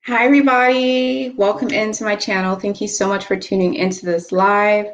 Hi, everybody. Welcome into my channel. Thank you so much for tuning into this live.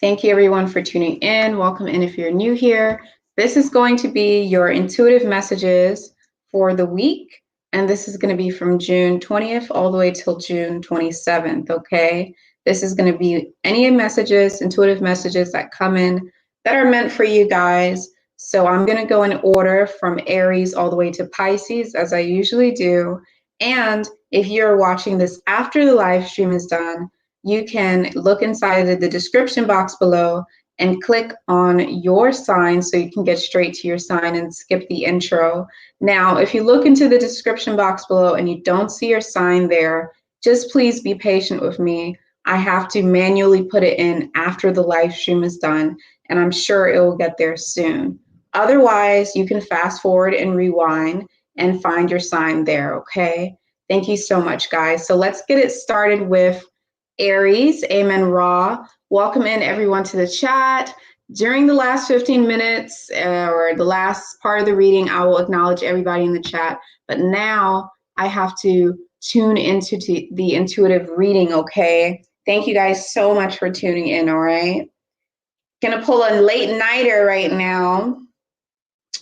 Thank you, everyone, for tuning in. Welcome in if you're new here. This is going to be your intuitive messages for the week, and this is going to be from June 20th all the way till June 27th, okay? This is going to be any messages, intuitive messages that come in that are meant for you guys. So I'm going to go in order from Aries all the way to Pisces, as I usually do. And if you're watching this after the live stream is done, you can look inside of the description box below and click on your sign so you can get straight to your sign and skip the intro. Now, if you look into the description box below and you don't see your sign there, just please be patient with me. I have to manually put it in after the live stream is done, and I'm sure it will get there soon. Otherwise, you can fast forward and rewind and find your sign there, okay? Thank you so much, guys. So let's get it started with Aries. Amen, Ra. Welcome in, everyone, to the chat. During the last 15 minutes or the last part of the reading, I will acknowledge everybody in the chat. But now I have to tune into the intuitive reading, okay? Thank you guys so much for tuning in, all right? Gonna pull a late nighter right now.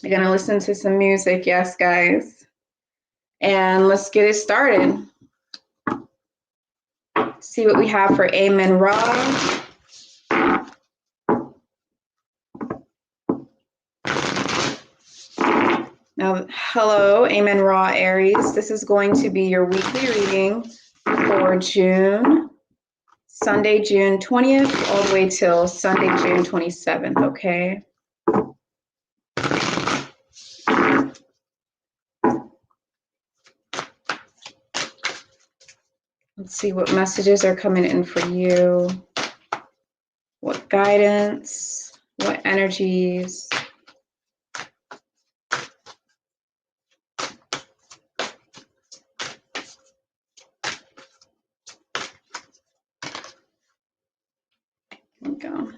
We're gonna listen to some music, yes, guys. And let's get it started. See what we have for Amen Ra. Now, hello, Amen Ra Aries. This is going to be your weekly reading for June, Sunday, June 20th, all the way till Sunday, June 27th, okay? Let's see what messages are coming in for you. What guidance, what energies. There we go.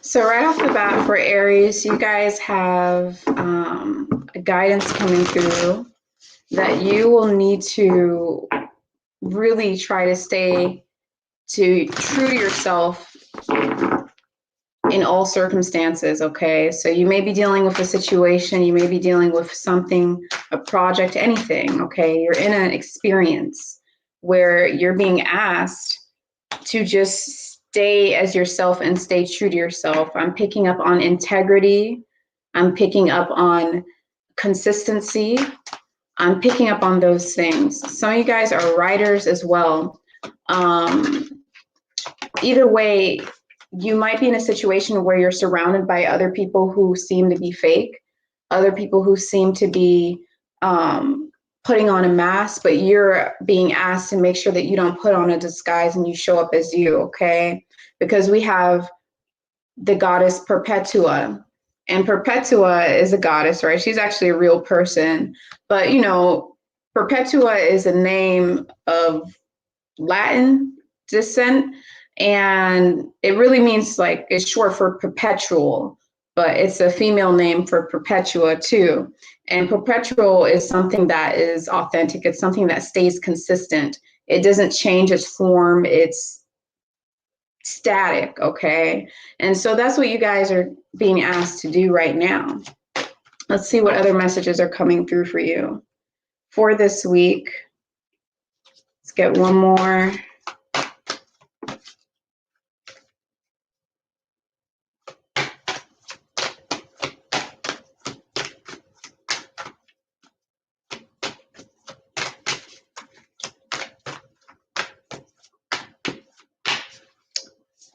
So right off the bat for Aries, you guys have a guidance coming through that you will need to really try to stay true to yourself in all circumstances, okay? So you may be dealing with a situation, you may be dealing with something, a project, anything, okay? You're in an experience where you're being asked to just stay as yourself and stay true to yourself. I'm picking up on integrity. I'm picking up on consistency. I'm picking up on those things. Some of you guys are writers as well. Either way, you might be in a situation where you're surrounded by other people who seem to be fake, other people who seem to be putting on a mask, but you're being asked to make sure that you don't put on a disguise and you show up as you, okay? Because we have the goddess Perpetua, and Perpetua is a goddess, right? She's actually a real person, but you know, Perpetua is a name of Latin descent, and it really means like, it's short for perpetual, but it's a female name for Perpetua too. And perpetual is something that is authentic. It's something that stays consistent. It doesn't change its form. It's static, okay? And so that's what you guys are being asked to do right now. Let's see what other messages are coming through for you for this week. Let's get one more.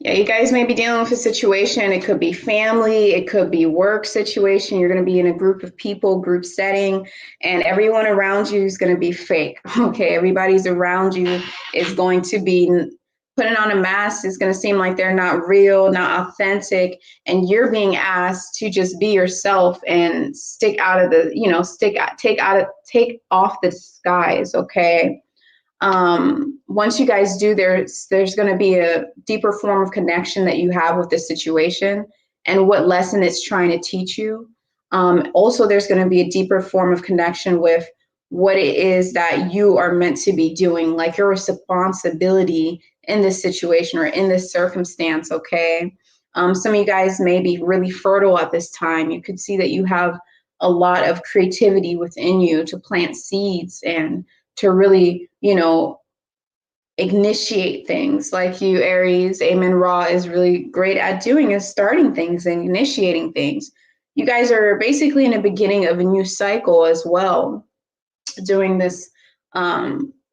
Yeah, you guys may be dealing with a situation. It could be family, it could be work situation. You're going to be in a group of people, group setting, and everyone around you is going to be fake. Okay, everybody's around you is going to be putting on a mask is going to seem like they're not real, not authentic, and you're being asked to just be yourself and stick out of the, you know, take off the disguise, okay? Once you guys do, there's going to be a deeper form of connection that you have with this situation and what lesson it's trying to teach you. Also, there's going to be a deeper form of connection with what it is that you are meant to be doing, like your responsibility in this situation or in this circumstance, okay? Some of you guys may be really fertile at this time. You could see that you have a lot of creativity within you to plant seeds and to really, you know, initiate things. Like you, Aries, Amen Ra is really great at doing is starting things and initiating things. You guys are basically in the beginning of a new cycle as well during this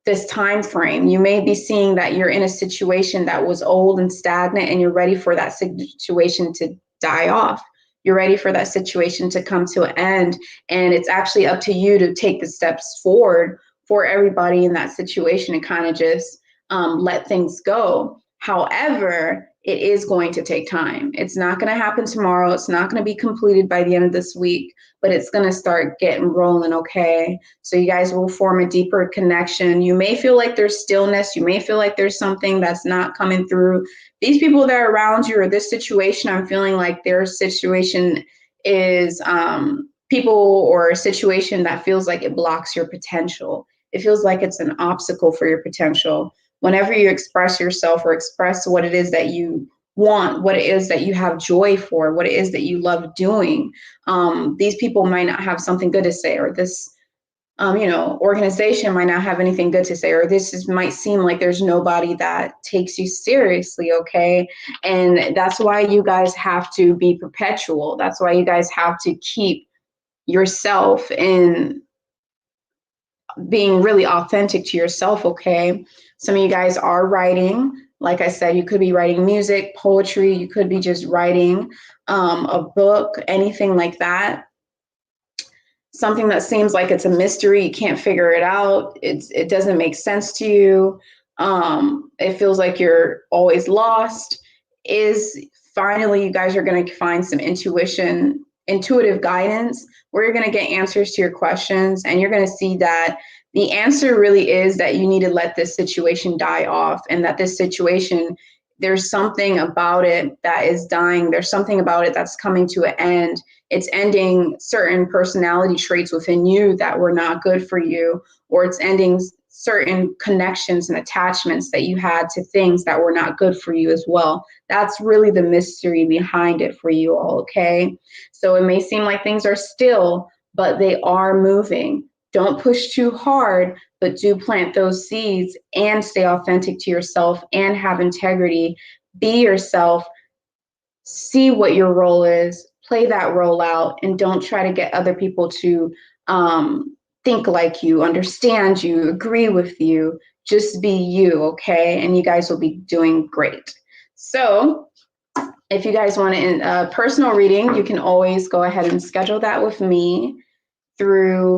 this time frame. You may be seeing that you're in a situation that was old and stagnant and you're ready for that situation to die off. You're ready for that situation to come to an end, and it's actually up to you to take the steps forward for everybody in that situation and kind of just let things go. However, it is going to take time. It's not going to happen tomorrow. It's not going to be completed by the end of this week, but it's going to start getting rolling, okay? So you guys will form a deeper connection. You may feel like there's stillness. You may feel like there's something that's not coming through. These people that are around you or this situation, I'm feeling like their situation is people or a situation that feels like it blocks your potential. It feels like it's an obstacle for your potential. Whenever you express yourself or express what it is that you want, what it is that you have joy for, what it is that you love doing, these people might not have something good to say, or this, you know, organization might not have anything good to say, or might seem like there's nobody that takes you seriously, okay? And that's why you guys have to be perpetual. That's why you guys have to keep yourself in being really authentic to yourself, okay? Some of you guys are writing. Like I said, you could be writing music, poetry, you could be just writing a book, anything like that. Something that seems like it's a mystery, you can't figure it out, it doesn't make sense to you, it feels like you're always lost, is finally you guys are going to find some intuitive guidance where you're going to get answers to your questions, and you're going to see that the answer really is that you need to let this situation die off, and that this situation, there's something about it that is dying. There's something about it that's coming to an end. It's ending certain personality traits within you that were not good for you, or it's ending certain connections and attachments that you had to things that were not good for you as well. That's really the mystery behind it for you all, okay? So it may seem like things are still, but they are moving. Don't push too hard, but do plant those seeds and stay authentic to yourself and have integrity. Be yourself. See what your role is. Play that role out, and don't try to get other people to think like you, understand you, agree with you. Just be you, okay? And you guys will be doing great. So if you guys want a personal reading, you can always go ahead and schedule that with me through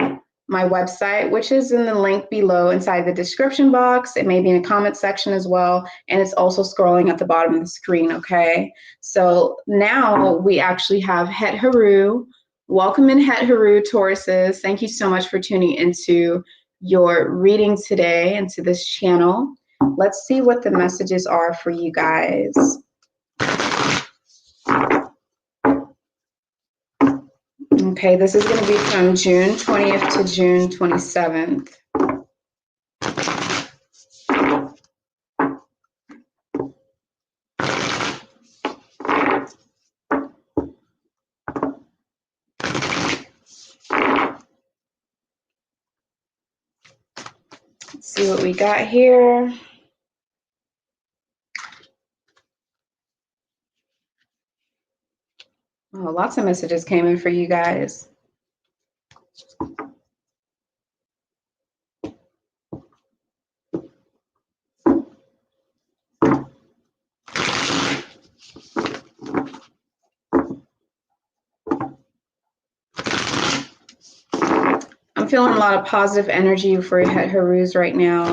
my website, which is in the link below inside the description box. It may be in the comment section as well, and it's also scrolling at the bottom of the screen, okay? So now we actually have Het Heru. Welcome in, Het Heru, Tauruses. Thank you so much for tuning into your reading today and to this channel. Let's see what the messages are for you guys. Okay, this is going to be from June 20th to June 27th. Let's see what we got here. Oh, lots of messages came in for you guys. I'm feeling a lot of positive energy for Het Herus right now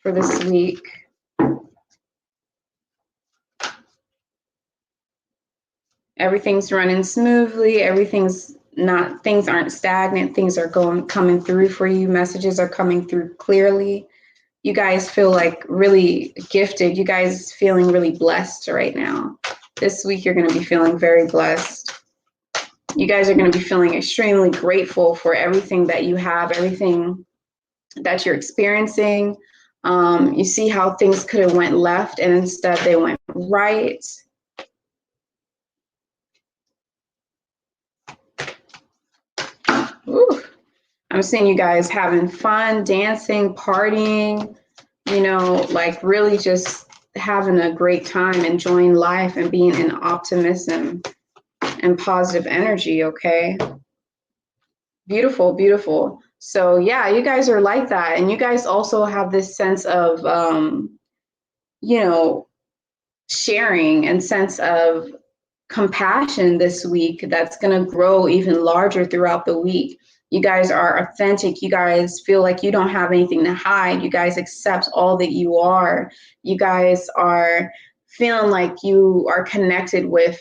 for this week. Everything's running smoothly. Things aren't stagnant. Things are coming through for you. Messages are coming through clearly. You guys feel like really gifted. You guys feeling really blessed right now. This week, you're going to be feeling very blessed. You guys are going to be feeling extremely grateful for everything that you have, everything that you're experiencing. You see how things could have went left and instead they went right. Ooh. I'm seeing you guys having fun, dancing, partying, you know, like really just having a great time, enjoying life and being in optimism and positive energy, okay? Beautiful, beautiful. So yeah, you guys are like that. And you guys also have this sense of, you know, sharing and sense of compassion this week that's going to grow even larger throughout the week. You guys are authentic. You guys feel like you don't have anything to hide. You guys accept all that you are. You guys are feeling like you are connected with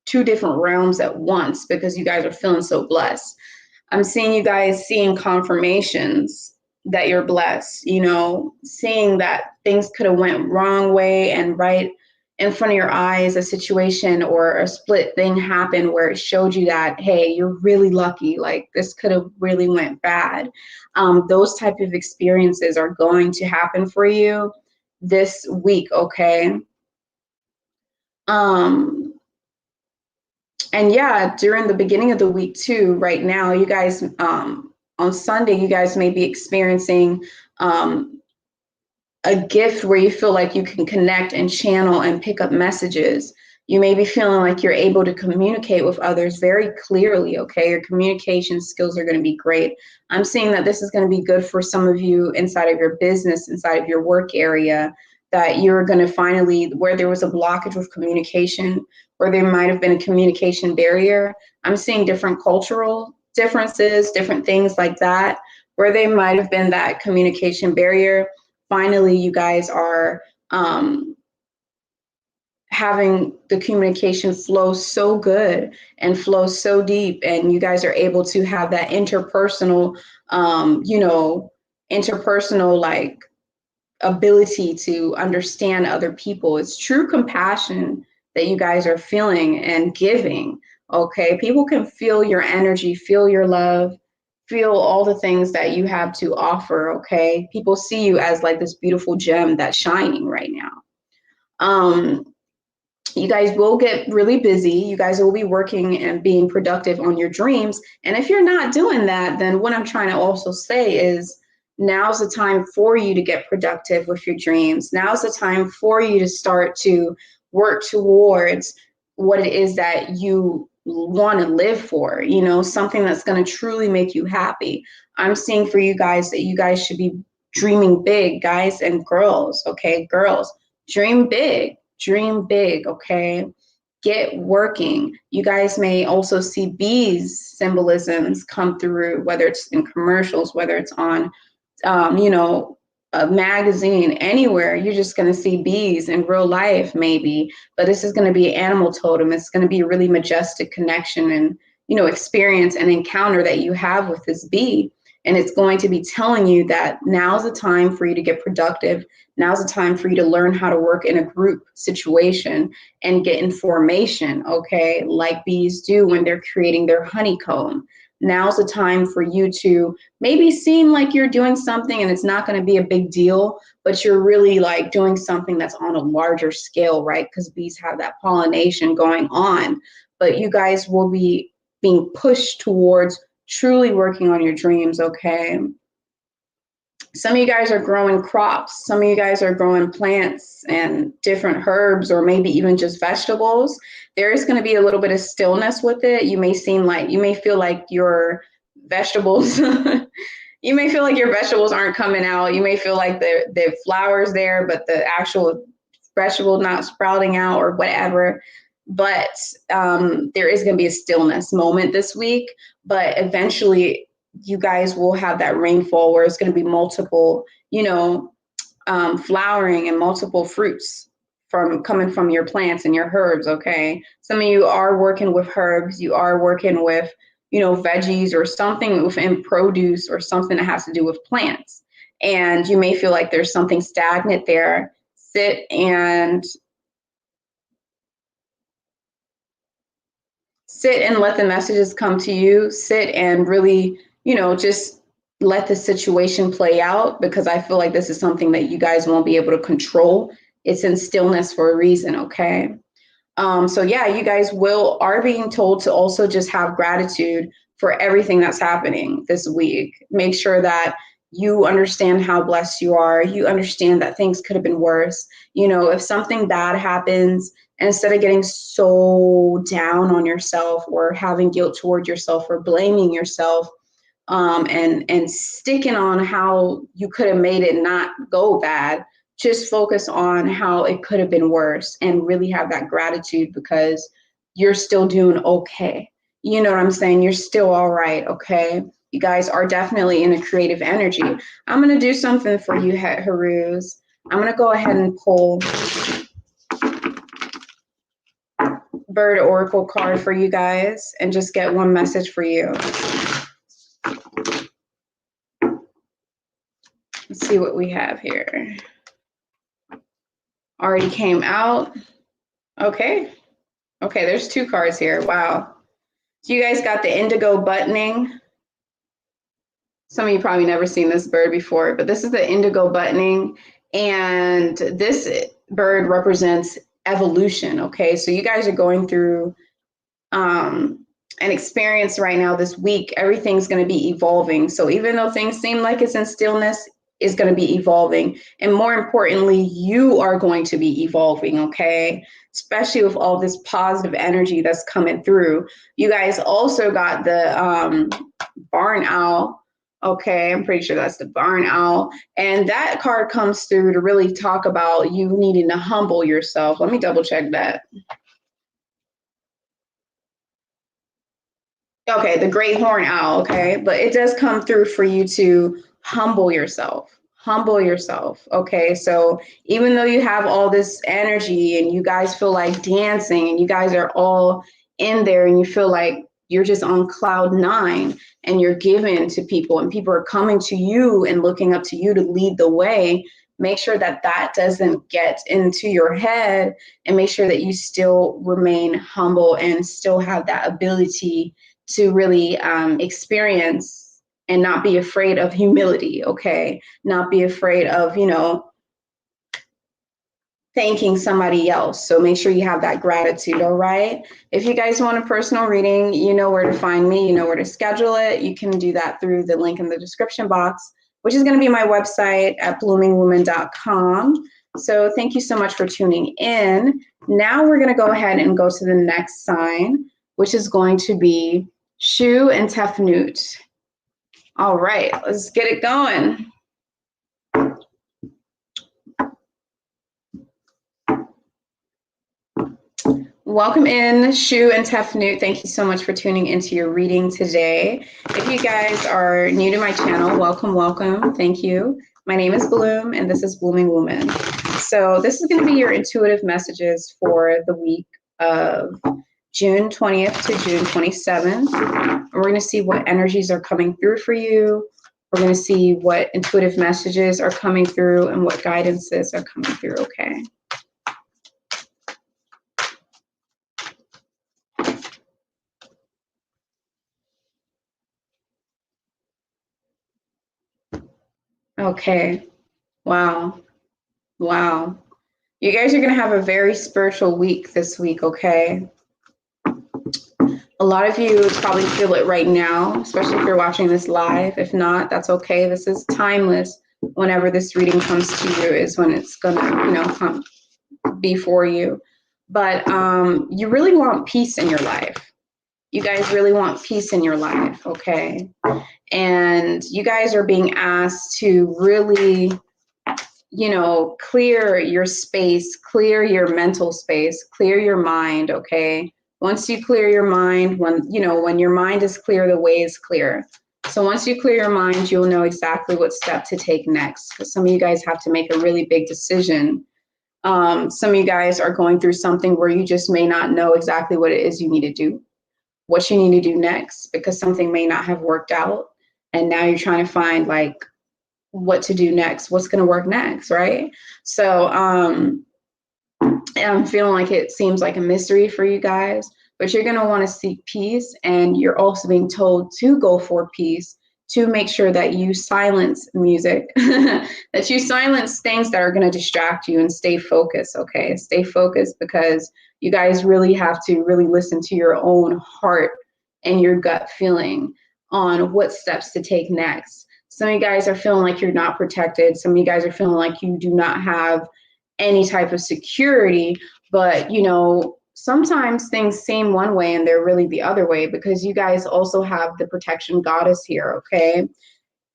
two different realms at once because you guys are feeling so blessed. I'm seeing you guys seeing confirmations that you're blessed, you know, seeing that things could have went wrong way and right in front of your eyes, a situation or a split thing happened where it showed you that, hey, you're really lucky. Like this could have really went bad. Those type of experiences are going to happen for you this week, okay? And yeah, during the beginning of the week too, right now, you guys, on Sunday, you guys may be experiencing a gift where you feel like you can connect and channel and pick up messages. You may be feeling like you're able to communicate with others very clearly, okay? Your communication skills are going to be great. I'm seeing that this is going to be good for some of you inside of your business, inside of your work area, that you're going to finally, where there was a blockage with communication, where there might have been a communication barrier. I'm seeing different cultural differences, different things like that, where there might have been that communication barrier. Finally, you guys are having the communication flow so good and flow so deep, and you guys are able to have that interpersonal, you know, interpersonal like ability to understand other people. It's true compassion that you guys are feeling and giving. Okay, people can feel your energy, feel your love, feel all the things that you have to offer. Okay, people see you as like this beautiful gem that's shining right now. You guys will get really busy. You guys will be working and being productive on your dreams. And if you're not doing that, then what I'm trying to also say is now's the time for you to get productive with your dreams. Now's the time for you to start to work towards what it is that you want to live for, you know, something that's going to truly make you happy. I'm seeing for you guys that you guys should be dreaming big, guys and girls. Okay, girls, dream big. Dream big, okay? Get working. You guys may also see bees symbolisms come through, whether it's in commercials, whether it's on, you know, a magazine, anywhere. You're just going to see bees in real life, maybe. But this is going to be an animal totem. It's going to be a really majestic connection and, you know, experience and encounter that you have with this bee. And it's going to be telling you that now's the time for you to get productive. Now's the time for you to learn how to work in a group situation and get information, okay, like bees do when they're creating their honeycomb. Now's the time for you to maybe seem like you're doing something and it's not going to be a big deal, but you're really like doing something that's on a larger scale, right? Because bees have that pollination going on. But you guys will be being pushed towards truly working on your dreams, okay? Some of you guys are growing crops. Some of you guys are growing plants and different herbs or maybe even just vegetables. There is going to be a little bit of stillness with it. You may feel like your vegetables, you may feel like your vegetables aren't coming out. You may feel like the flowers there, but the actual vegetable not sprouting out or whatever. But there is going to be a stillness moment this week, but eventually you guys will have that rainfall where it's going to be multiple, you know, flowering and multiple fruits coming from your plants and your herbs, okay? Some of you are working with herbs, you are working with, you know, veggies or something within produce or something that has to do with plants. And you may feel like there's something stagnant there. Sit and let the messages come to you. Sit and really, you know, just let the situation play out, because I feel like this is something that you guys won't be able to control. It's in stillness for a reason, okay? So yeah, you guys are being told to also just have gratitude for everything that's happening this week. Make sure that you understand how blessed you are. You understand that things could have been worse. You know, if something bad happens, and instead of getting so down on yourself or having guilt toward yourself or blaming yourself, and sticking on how you could have made it not go bad, just focus on how it could have been worse and really have that gratitude, because you're still doing okay. You know what I'm saying? You're still all right, okay? You guys are definitely in a creative energy. I'm going to do something for you, Het Herus. I'm going to go ahead and pull Bird Oracle card for you guys and just get one message for you. Let's see what we have here. Already came out. Okay. Okay, there's two cards here. Wow. So you guys got the indigo buttoning. Some of you probably never seen this bird before, but this is the indigo buttoning. And this bird represents evolution, okay? So you guys are going through an experience right now this week. Everything's going to be evolving. So even though things seem like it's in stillness, it's going to be evolving. And more importantly, you are going to be evolving, okay? Especially with all this positive energy that's coming through. You guys also got the barn owl. Okay, I'm pretty sure that's the barn owl. And that card comes through to really talk about you needing to humble yourself. Let me double check that. Okay, the great horn owl, okay? But it does come through for you to humble yourself. Humble yourself, okay? So even though you have all this energy and you guys feel like dancing and you guys are all in there and you feel like you're just on cloud nine and you're giving to people and people are coming to you and looking up to you to lead the way, make sure that that doesn't get into your head, and make sure that you still remain humble and still have that ability to really experience and not be afraid of humility, okay? Not be afraid of, you know, thanking somebody else. So make sure you have that gratitude, all right? If you guys want a personal reading, you know where to find me, you know where to schedule it. You can do that through the link in the description box, which is going to be my website at bloomingwoman.com. So thank you so much for tuning in. Now we're going to go ahead and go to the next sign, which is going to be Shu and Tefnut. All right, let's get it going. Welcome in, Shu and Tefnut. Thank you so much for tuning into your reading today. If you guys are new to my channel, welcome, welcome. Thank you. My name is Bloom, and this is Blooming Woman. So this is going to be your intuitive messages for the week of June 20th to June 27th. We're going to see what energies are coming through for you. We're going to see what intuitive messages are coming through and what guidances are coming through, okay? Okay. Wow. Wow. You guys are going to have a very spiritual week this week, okay? A lot of you probably feel it right now, especially if you're watching this live. If not, that's okay. This is timeless. Whenever this reading comes to you is when it's going to, you know, come before you. But you really want peace in your life. You guys really want peace in your life, okay? And you guys are being asked to really, you know, clear your space, clear your mental space, clear your mind, okay? Once you clear your mind, when your mind is clear, the way is clear. So once you clear your mind, you'll know exactly what step to take next. Some of you guys have to make a really big decision Some of you guys are going through something where you just may not know exactly what it is you need to do, what you need to do next, because something may not have worked out. And now you're trying to find like what to do next, what's going to work next, right? So I'm feeling like it seems like a mystery for you guys, but you're going to want to seek peace. And you're also being told to go for peace, to make sure that you silence music, that you silence things that are going to distract you and stay focused, okay? Stay focused, because you guys really have to really listen to your own heart and your gut feeling on what steps to take next. Some of you guys are feeling like you're not protected. Some of you guys are feeling like you do not have any type of security, but you know, sometimes things seem one way and they're really the other way, because you guys also have the protection goddess here, okay?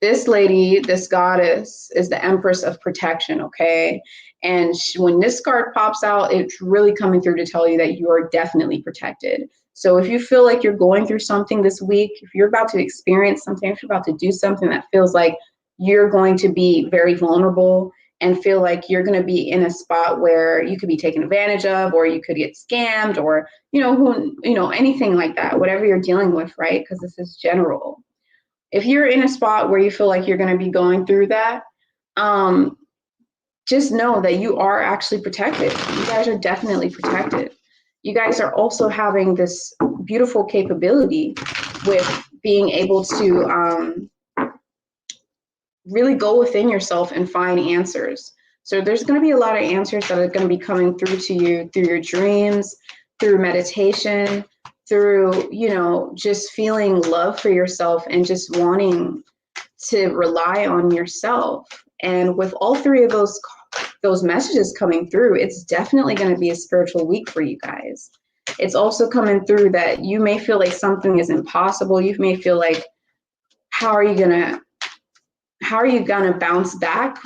This lady, this goddess, is the Empress of Protection, okay? And when this card pops out, it's really coming through to tell you that you are definitely protected. So if you feel like you're going through something this week, if you're about to experience something, if you're about to do something that feels like you're going to be very vulnerable and feel like you're going to be in a spot where you could be taken advantage of, or you could get scammed, or, anything like that, whatever you're dealing with, right? Because this is general. If you're in a spot where you feel like you're going to be going through that, just know that you are actually protected. You guys are definitely protected. You guys are also having this beautiful capability with being able to really go within yourself and find answers. So there's going to be a lot of answers that are going to be coming through to you through your dreams, through meditation, through, just feeling love for yourself and just wanting to rely on yourself. And with all three of those messages coming through, it's definitely going to be a spiritual week for you guys. It's also coming through that you may feel like something is impossible. You may feel like, how are you gonna bounce back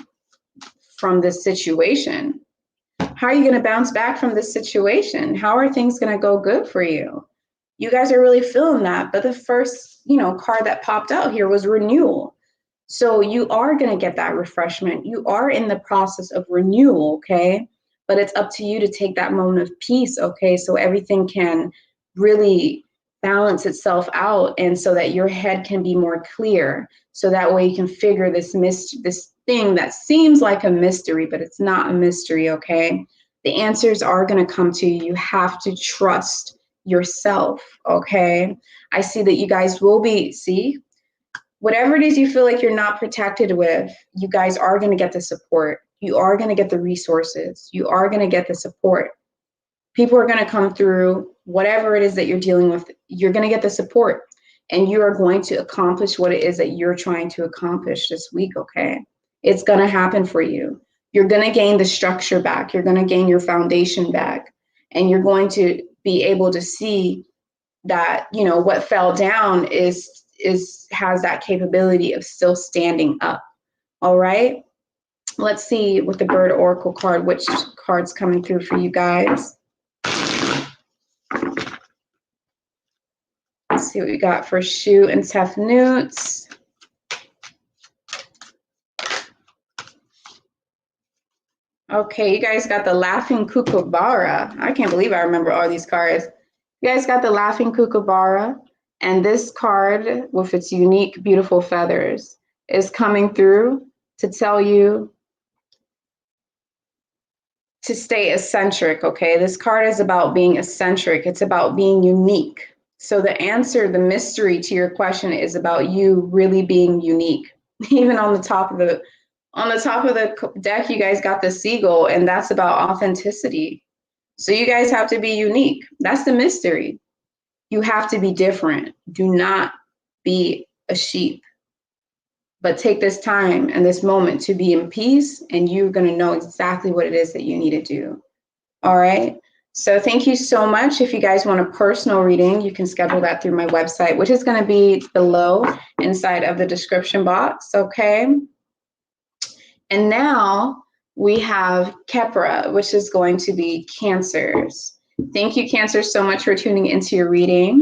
from this situation? How are you gonna bounce back from this situation? How are things gonna go good for you? You guys are really feeling that. But the first, card that popped out here was renewal. So you are gonna get that refreshment. You are in the process of renewal, okay? But it's up to you to take that moment of peace, okay? So everything can really balance itself out, and so that your head can be more clear, so that way you can figure this thing that seems like a mystery, but it's not a mystery, okay? The answers are going to come to you. You have to trust yourself, okay? I see that you guys will be, whatever it is you feel like you're not protected with, you guys are going to get the support. You are going to get the resources. You are going to get the support. People are going to come through. Whatever it is that you're dealing with, you're going to get the support, and you are going to accomplish what it is that you're trying to accomplish this week, okay? It's going to happen for you. You're going to gain the structure back. You're going to gain your foundation back, and you're going to be able to see that, what fell down has that capability of still standing up. All right? Let's see with the Bird Oracle card, which card's coming through for you guys. Let's see what we got for Shu and Tefnut. Okay, you guys got the Laughing Kookaburra. I can't believe I remember all these cards. You guys got the Laughing Kookaburra, and this card with its unique, beautiful feathers is coming through to tell you to stay eccentric, okay? This card is about being eccentric. It's about being unique. So the answer, the mystery to your question is about you really being unique. Even on the top of the deck, you guys got the seagull, and that's about authenticity. So you guys have to be unique. That's the mystery. You have to be different. Do not be a sheep, but take this time and this moment to be in peace, and you're going to know exactly what it is that you need to do. All right. So thank you so much. If you guys want a personal reading, you can schedule that through my website, which is going to be below inside of the description box. Okay. And now we have Kephra, which is going to be Cancers. Thank you, Cancer, so much for tuning into your reading.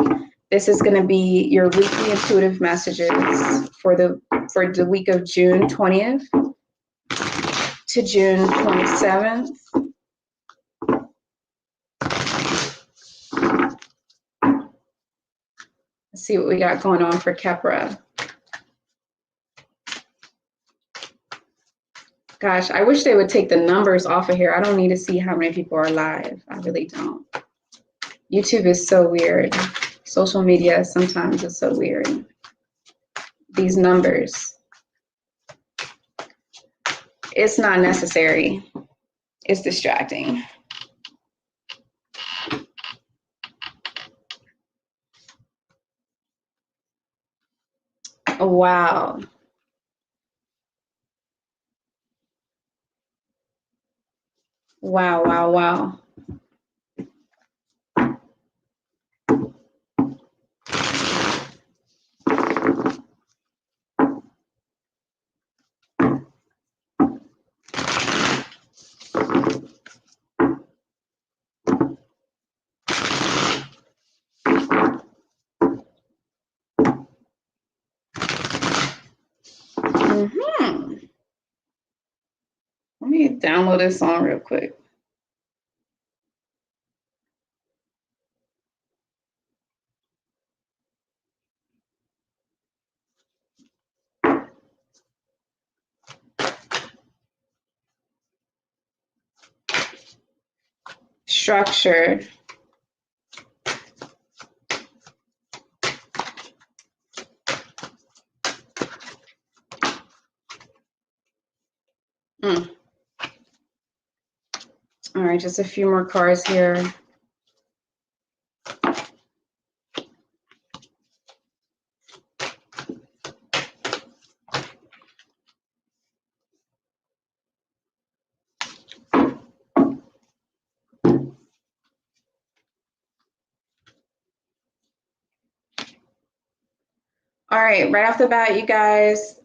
This is going to be your weekly intuitive messages for the week of June 20th to June 27th. see what we got going on for Kephra. Gosh, I wish they would take the numbers off of here. I don't need to see how many people are live. I really don't. YouTube is so weird. Social media sometimes is so weird. These numbers. It's not necessary. It's distracting. Wow. Wow, wow, wow. Let me download this song real quick. Structure. All right, just a few more cards here. All right, right off the bat, you guys,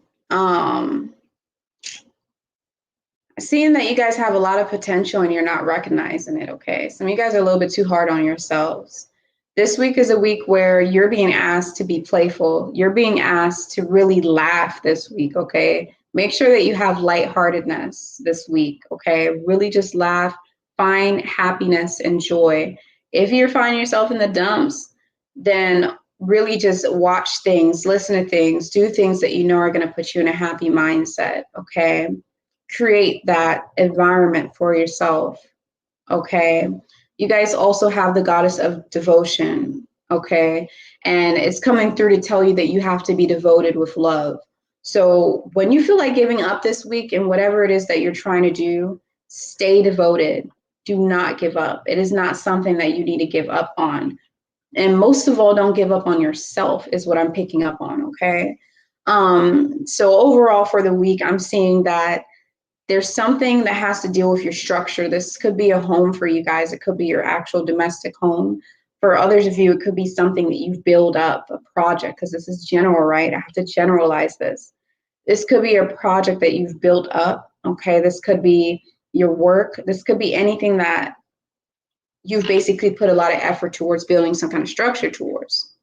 seeing that you guys have a lot of potential and you're not recognizing it, okay? Some of you guys are a little bit too hard on yourselves. This week is a week where you're being asked to be playful. You're being asked to really laugh this week, okay? Make sure that you have lightheartedness this week, okay? Really just laugh, find happiness and joy. If you're finding yourself in the dumps, then really just watch things, listen to things, do things that you know are going to put you in a happy mindset, okay? Create that environment for yourself, okay? You guys also have the goddess of devotion, okay? And it's coming through to tell you that you have to be devoted with love. So when you feel like giving up this week and whatever it is that you're trying to do, stay devoted. Do not give up. It is not something that you need to give up on. And most of all, don't give up on yourself is what I'm picking up on, okay? So overall for the week, I'm seeing that there's something that has to deal with your structure. This could be a home for you guys. It could be your actual domestic home. For others of you, it could be something that you've built up, a project, because this is general, right? I have to generalize this. This could be a project that you've built up, okay? This could be your work. This could be anything that you've basically put a lot of effort towards building some kind of structure towards,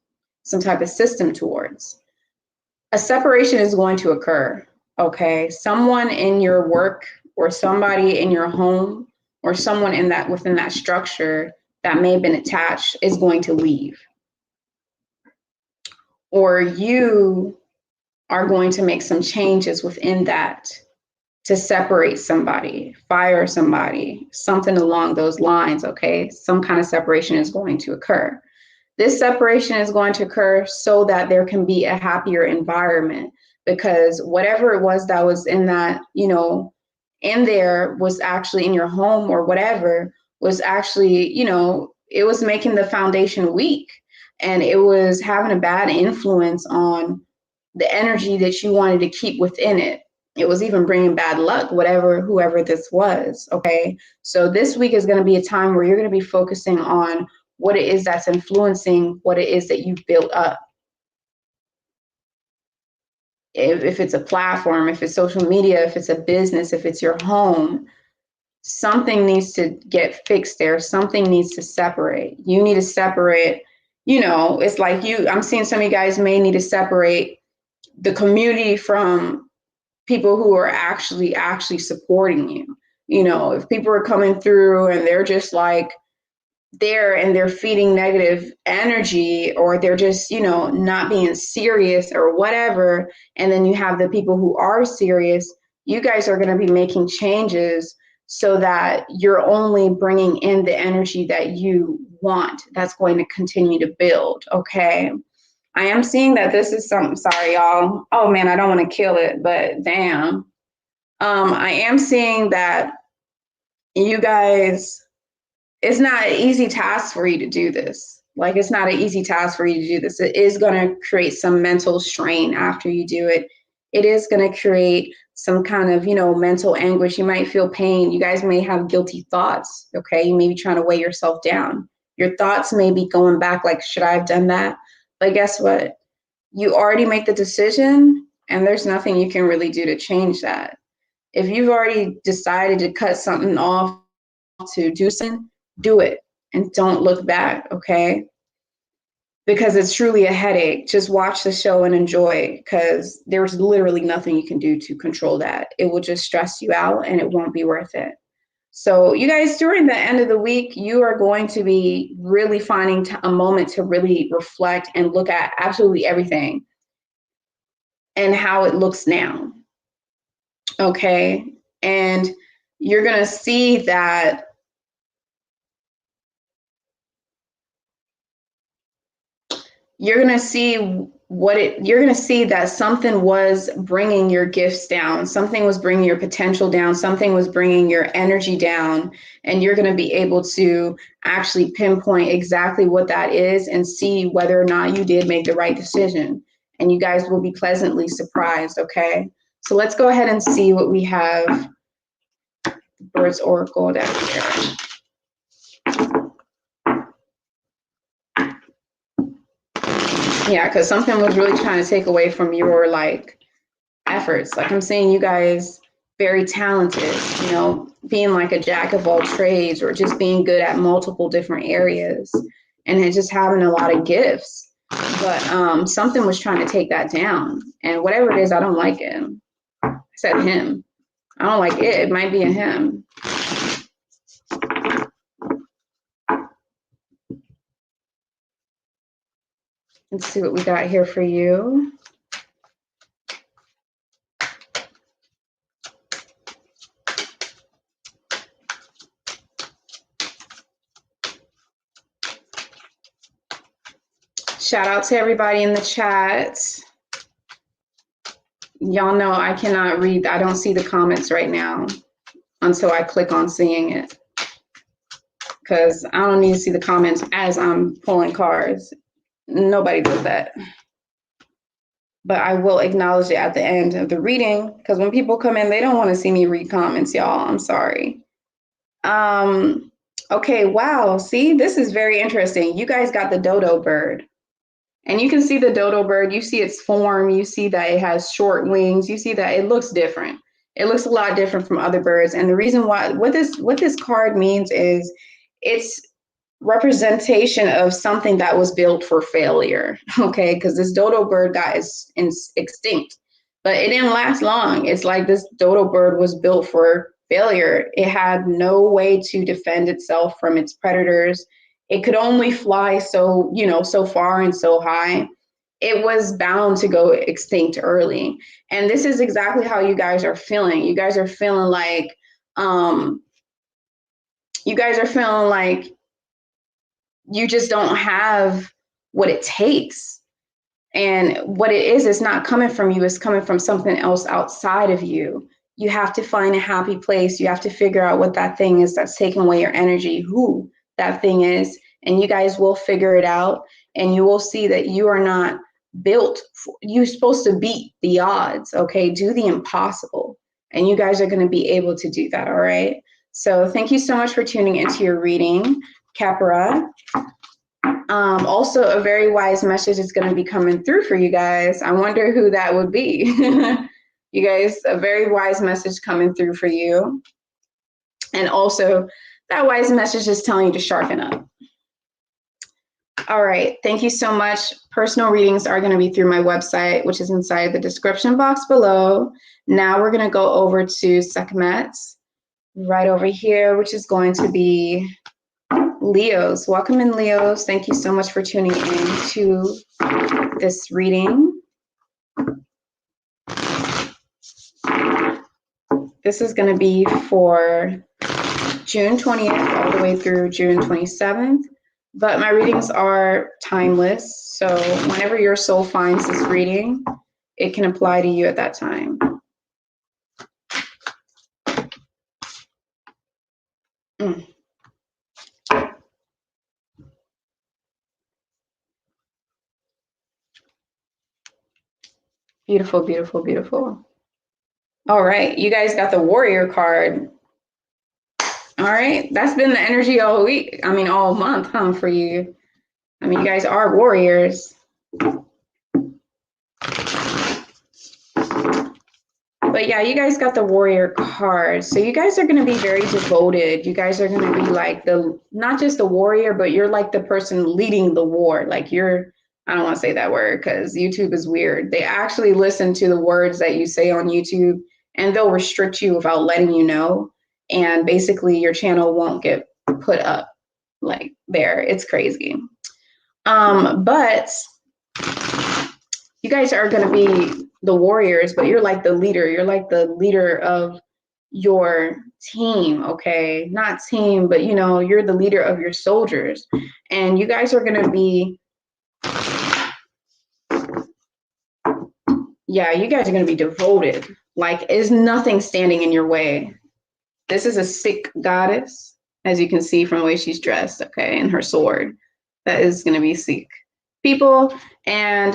some type of system towards. A separation is going to occur. Okay, someone in your work or somebody in your home or someone in that within that structure that may have been attached is going to leave. Or you are going to make some changes within that to separate somebody, fire somebody, something along those lines, okay? Some kind of separation is going to occur. This separation is going to occur so that there can be a happier environment, because whatever it was that was in that, you know, in there was actually in your home or whatever was actually, you know, it was making the foundation weak and it was having a bad influence on the energy that you wanted to keep within it. It was even bringing bad luck, whoever this was, okay? So this week is going to be a time where you're going to be focusing on what it is that's influencing what it is that you've built up. If it's a platform, if it's social media, if it's a business, if it's your home, something needs to get fixed there. Something needs to separate. You need to separate, you know, it's like I'm seeing some of you guys may need to separate the community from people who are actually supporting you. You know, if people are coming through and they're just like, there and they're feeding negative energy, or they're just, you know, not being serious or whatever. And then you have the people who are serious. You guys are going to be making changes so that you're only bringing in the energy that you want, that's going to continue to build. Okay. I am seeing that this is something, sorry, y'all. Oh man, I don't want to kill it, but damn. I am seeing that you guys, it's not an easy task for you to do this. Like, it's not an easy task for you to do this. It is going to create some mental strain after you do it. It is going to create some kind of, you know, mental anguish. You might feel pain. You guys may have guilty thoughts. Okay. You may be trying to weigh yourself down. Your thoughts may be going back like, should I have done that? But guess what? You already make the decision, and there's nothing you can really do to change that. If you've already decided to cut something off, to do something, do it and don't look back, okay? Because it's truly a headache. Just watch the show and enjoy, because there's literally nothing you can do to control that. It will just stress you out and it won't be worth it. So you guys, during the end of the week, you are going to be really finding a moment to really reflect and look at absolutely everything and how it looks now, okay? And you're going to see that you're going to see that something was bringing your gifts down. Something was bringing your potential down. Something was bringing your energy down. And you're going to be able to actually pinpoint exactly what that is and see whether or not you did make the right decision. And you guys will be pleasantly surprised, okay? So let's go ahead and see what we have. Bird's Oracle down here. Yeah, because something was really trying to take away from your like efforts. Like, I'm seeing you guys very talented, you know, being like a jack of all trades, or just being good at multiple different areas, and then just having a lot of gifts. But something was trying to take that down, and whatever it is, I don't like it. I said him. I don't like it. It might be a him. Let's see what we got here for you. Shout out to everybody in the chat. Y'all know I cannot read. I don't see the comments right now until I click on seeing it, because I don't need to see the comments as I'm pulling cards. Nobody does that. But I will acknowledge it at the end of the reading, because when people come in, they don't want to see me read comments, y'all. I'm sorry. Okay, wow. See, this is very interesting. You guys got the dodo bird. And you can see the dodo bird. You see its form. You see that it has short wings. You see that it looks different. It looks a lot different from other birds. And the reason why, what this card means is it's representation of something that was built for failure, okay? Because this dodo bird got extinct, but it didn't last long. It's like this dodo bird was built for failure. It had no way to defend itself from its predators. It could only fly so, you know, so far and so high. It was bound to go extinct early. And this is exactly how you guys are feeling. You guys are feeling like, you just don't have what it takes. And what it is not coming from you, it's coming from something else outside of you. You have to find a happy place. You have to figure out what that thing is that's taking away your energy, who that thing is. And you guys will figure it out. And you will see that you are not built you're supposed to beat the odds, okay? Do the impossible. And you guys are going to be able to do that, all right? So thank you so much for tuning into your reading, Kephra. Also, a very wise message is going to be coming through for you guys. I wonder who that would be. You guys, a very wise message coming through for you. And also, that wise message is telling you to sharpen up. All right, thank you so much. Personal readings are going to be through my website, which is inside the description box below. Now we're going to go over to Sekhmet, right over here, which is going to be Leos. Welcome in, Leos. Thank you so much for tuning in to this reading. This is going to be for June 20th all the way through June 27th. But my readings are timeless. So whenever your soul finds this reading, it can apply to you at that time. Beautiful, beautiful, beautiful. All right, you guys got the Warrior card. All right, that's been the energy all week. I mean, all month, huh, for you. I mean, you guys are warriors. But yeah, you guys got the Warrior card. So you guys are going to be very devoted. You guys are going to be like not just the warrior, but you're like the person leading the war. Like I don't want to say that word because YouTube is weird. They actually listen to the words that you say on YouTube and they'll restrict you without letting you know. And basically your channel won't get put up like there. It's crazy. But you guys are going to be the warriors, but you're like the leader. You're like the leader of your team, okay? Not team, but you're the leader of your soldiers. And you guys are going to be, you guys are going to be devoted. Like, is nothing standing in your way. This is a sick goddess, as you can see from the way she's dressed, okay, and her sword. That is going to be sick. People, and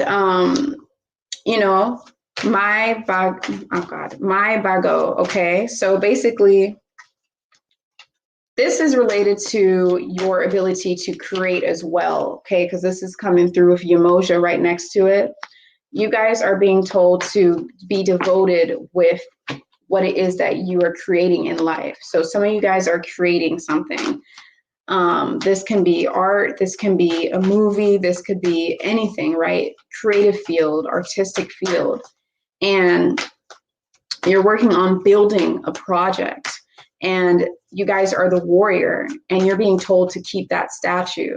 my Virgo, okay? So basically, this is related to your ability to create as well, okay? Because this is coming through with Yamoja right next to it. You guys are being told to be devoted with what it is that you are creating in life. So some of you guys are creating something. This can be art, this can be a movie, this could be anything, right? Creative field, artistic field. And you're working on building a project. And you guys are the warrior, and you're being told to keep that statue.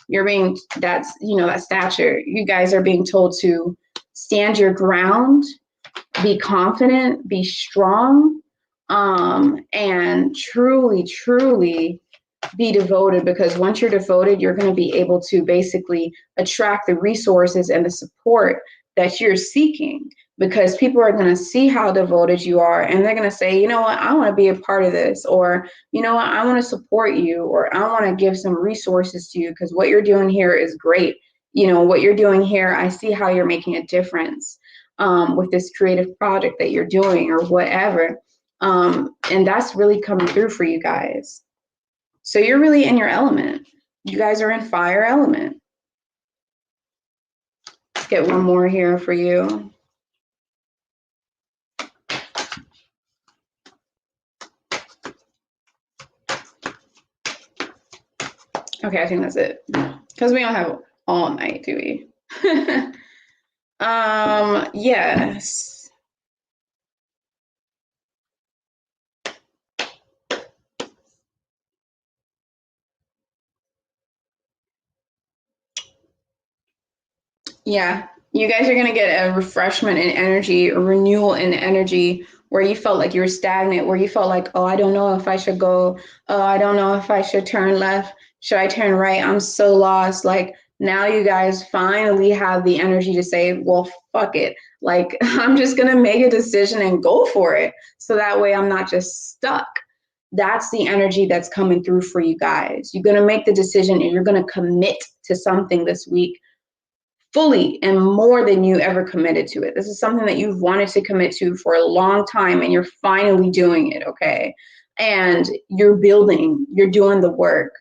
That stature. You guys are being told to stand your ground, be confident, be strong, and truly, truly be devoted, because once you're devoted, you're going to be able to basically attract the resources and the support that you're seeking, because people are going to see how devoted you are, and they're going to say, you know what, I want to be a part of this, or you know what, I want to support you, or I want to give some resources to you because what you're doing here is great. What you're doing here, I see how you're making a difference with this creative project that you're doing or whatever. And that's really coming through for you guys. So you're really in your element. You guys are in fire element. Let's get one more here for you. Okay, I think that's it. Because we don't have all night, do we? Yes. Yeah, you guys are going to get a refreshment in energy, a renewal in energy, where you felt like you were stagnant, where you felt like, oh, I don't know if I should go. Oh, I don't know if I should turn left. Should I turn right? I'm so lost. Like, now you guys finally have the energy to say, well, fuck it. Like, I'm just going to make a decision and go for it. So that way I'm not just stuck. That's the energy that's coming through for you guys. You're going to make the decision and you're going to commit to something this week fully and more than you ever committed to it. This is something that you've wanted to commit to for a long time, and you're finally doing it, okay? And you're building, you're doing the work.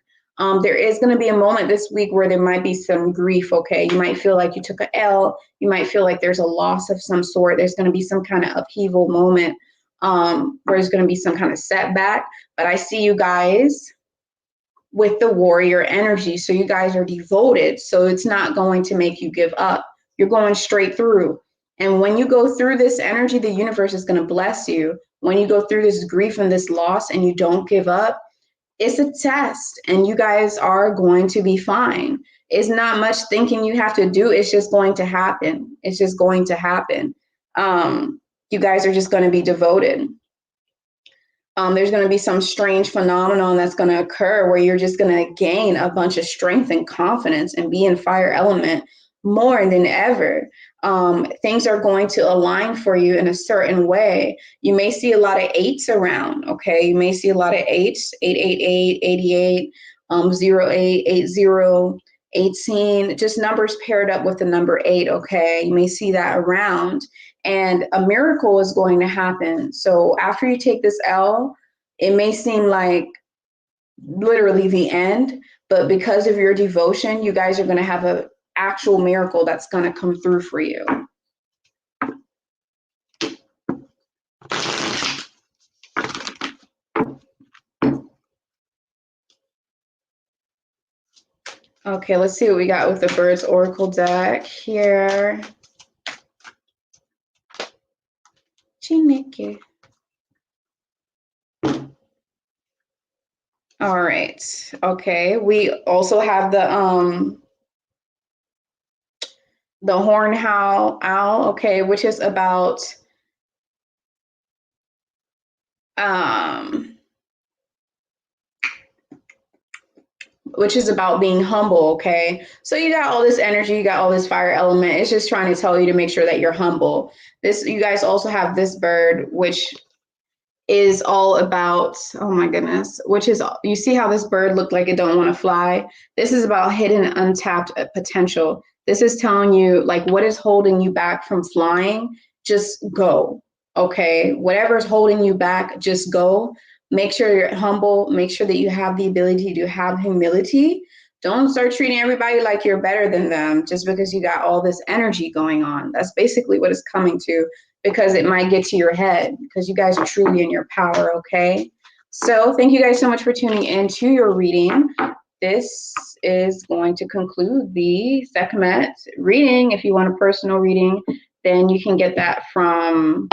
There is going to be a moment this week where there might be some grief, okay? You might feel like you took an L. You might feel like there's a loss of some sort. There's going to be some kind of upheaval moment where there's going to be some kind of setback. But I see you guys with the warrior energy. So you guys are devoted. So it's not going to make you give up. You're going straight through. And when you go through this energy, the universe is going to bless you. When you go through this grief and this loss and you don't give up, it's a test, and you guys are going to be fine. It's not much thinking you have to do. It's just going to happen. It's just going to happen. You guys are just going to be devoted. There's going to be some strange phenomenon that's going to occur where you're just going to gain a bunch of strength and confidence and be in fire element more than ever. Things are going to align for you in a certain way. You may see a lot of eights around, okay? You may see a lot of eights, 888, 88, 08, 80, 18, just numbers paired up with the number 8, okay? You may see that around, and a miracle is going to happen. So after you take this L, it may seem like literally the end, but because of your devotion, you guys are going to have an actual miracle that's going to come through for you. Okay, let's see what we got with the Birds Oracle deck here. Chineke. All right. Okay, we also have the horn owl, okay, which is about being humble, okay? So you got all this energy, you got all this fire element. It's just trying to tell you to make sure that you're humble. You guys also have this bird, which is all about, oh my goodness, you see how this bird looked like it don't want to fly? This is about hidden, untapped potential. This is telling you, like, what is holding you back from flying? Just go, okay? Whatever's holding you back, just go. Make sure you're humble. Make sure that you have the ability to have humility. Don't start treating everybody like you're better than them just because you got all this energy going on. That's basically what it's coming to, because it might get to your head, because you guys are truly in your power, okay? So thank you guys so much for tuning in to your reading. This is going to conclude the Sekhmet reading. If you want a personal reading, then you can get that from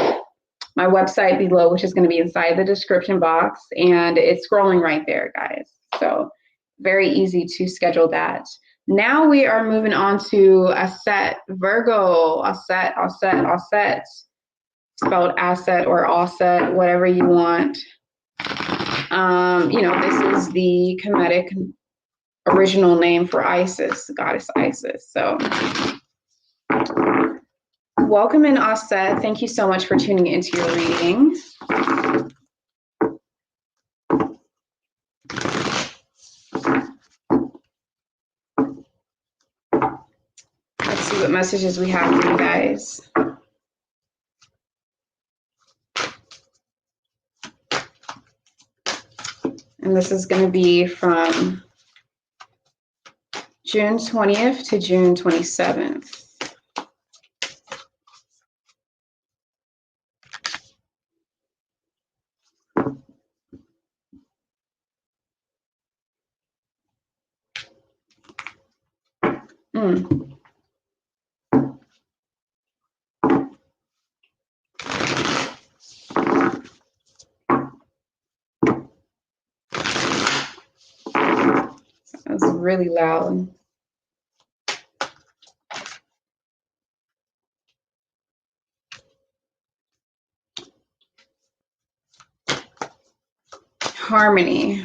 my website below, which is going to be inside the description box, and it's scrolling right there, guys. So very easy to schedule that. Now we are moving on to Auset, Virgo, Auset, spelled asset or Auset, whatever you want. This is the Kemetic original name for Isis, goddess Isis. So welcome in, Auset. Thank you so much for tuning into your reading. Let's see what messages we have for you guys. And this is going to be from June 20th to June 27th. That's really loud. Harmony.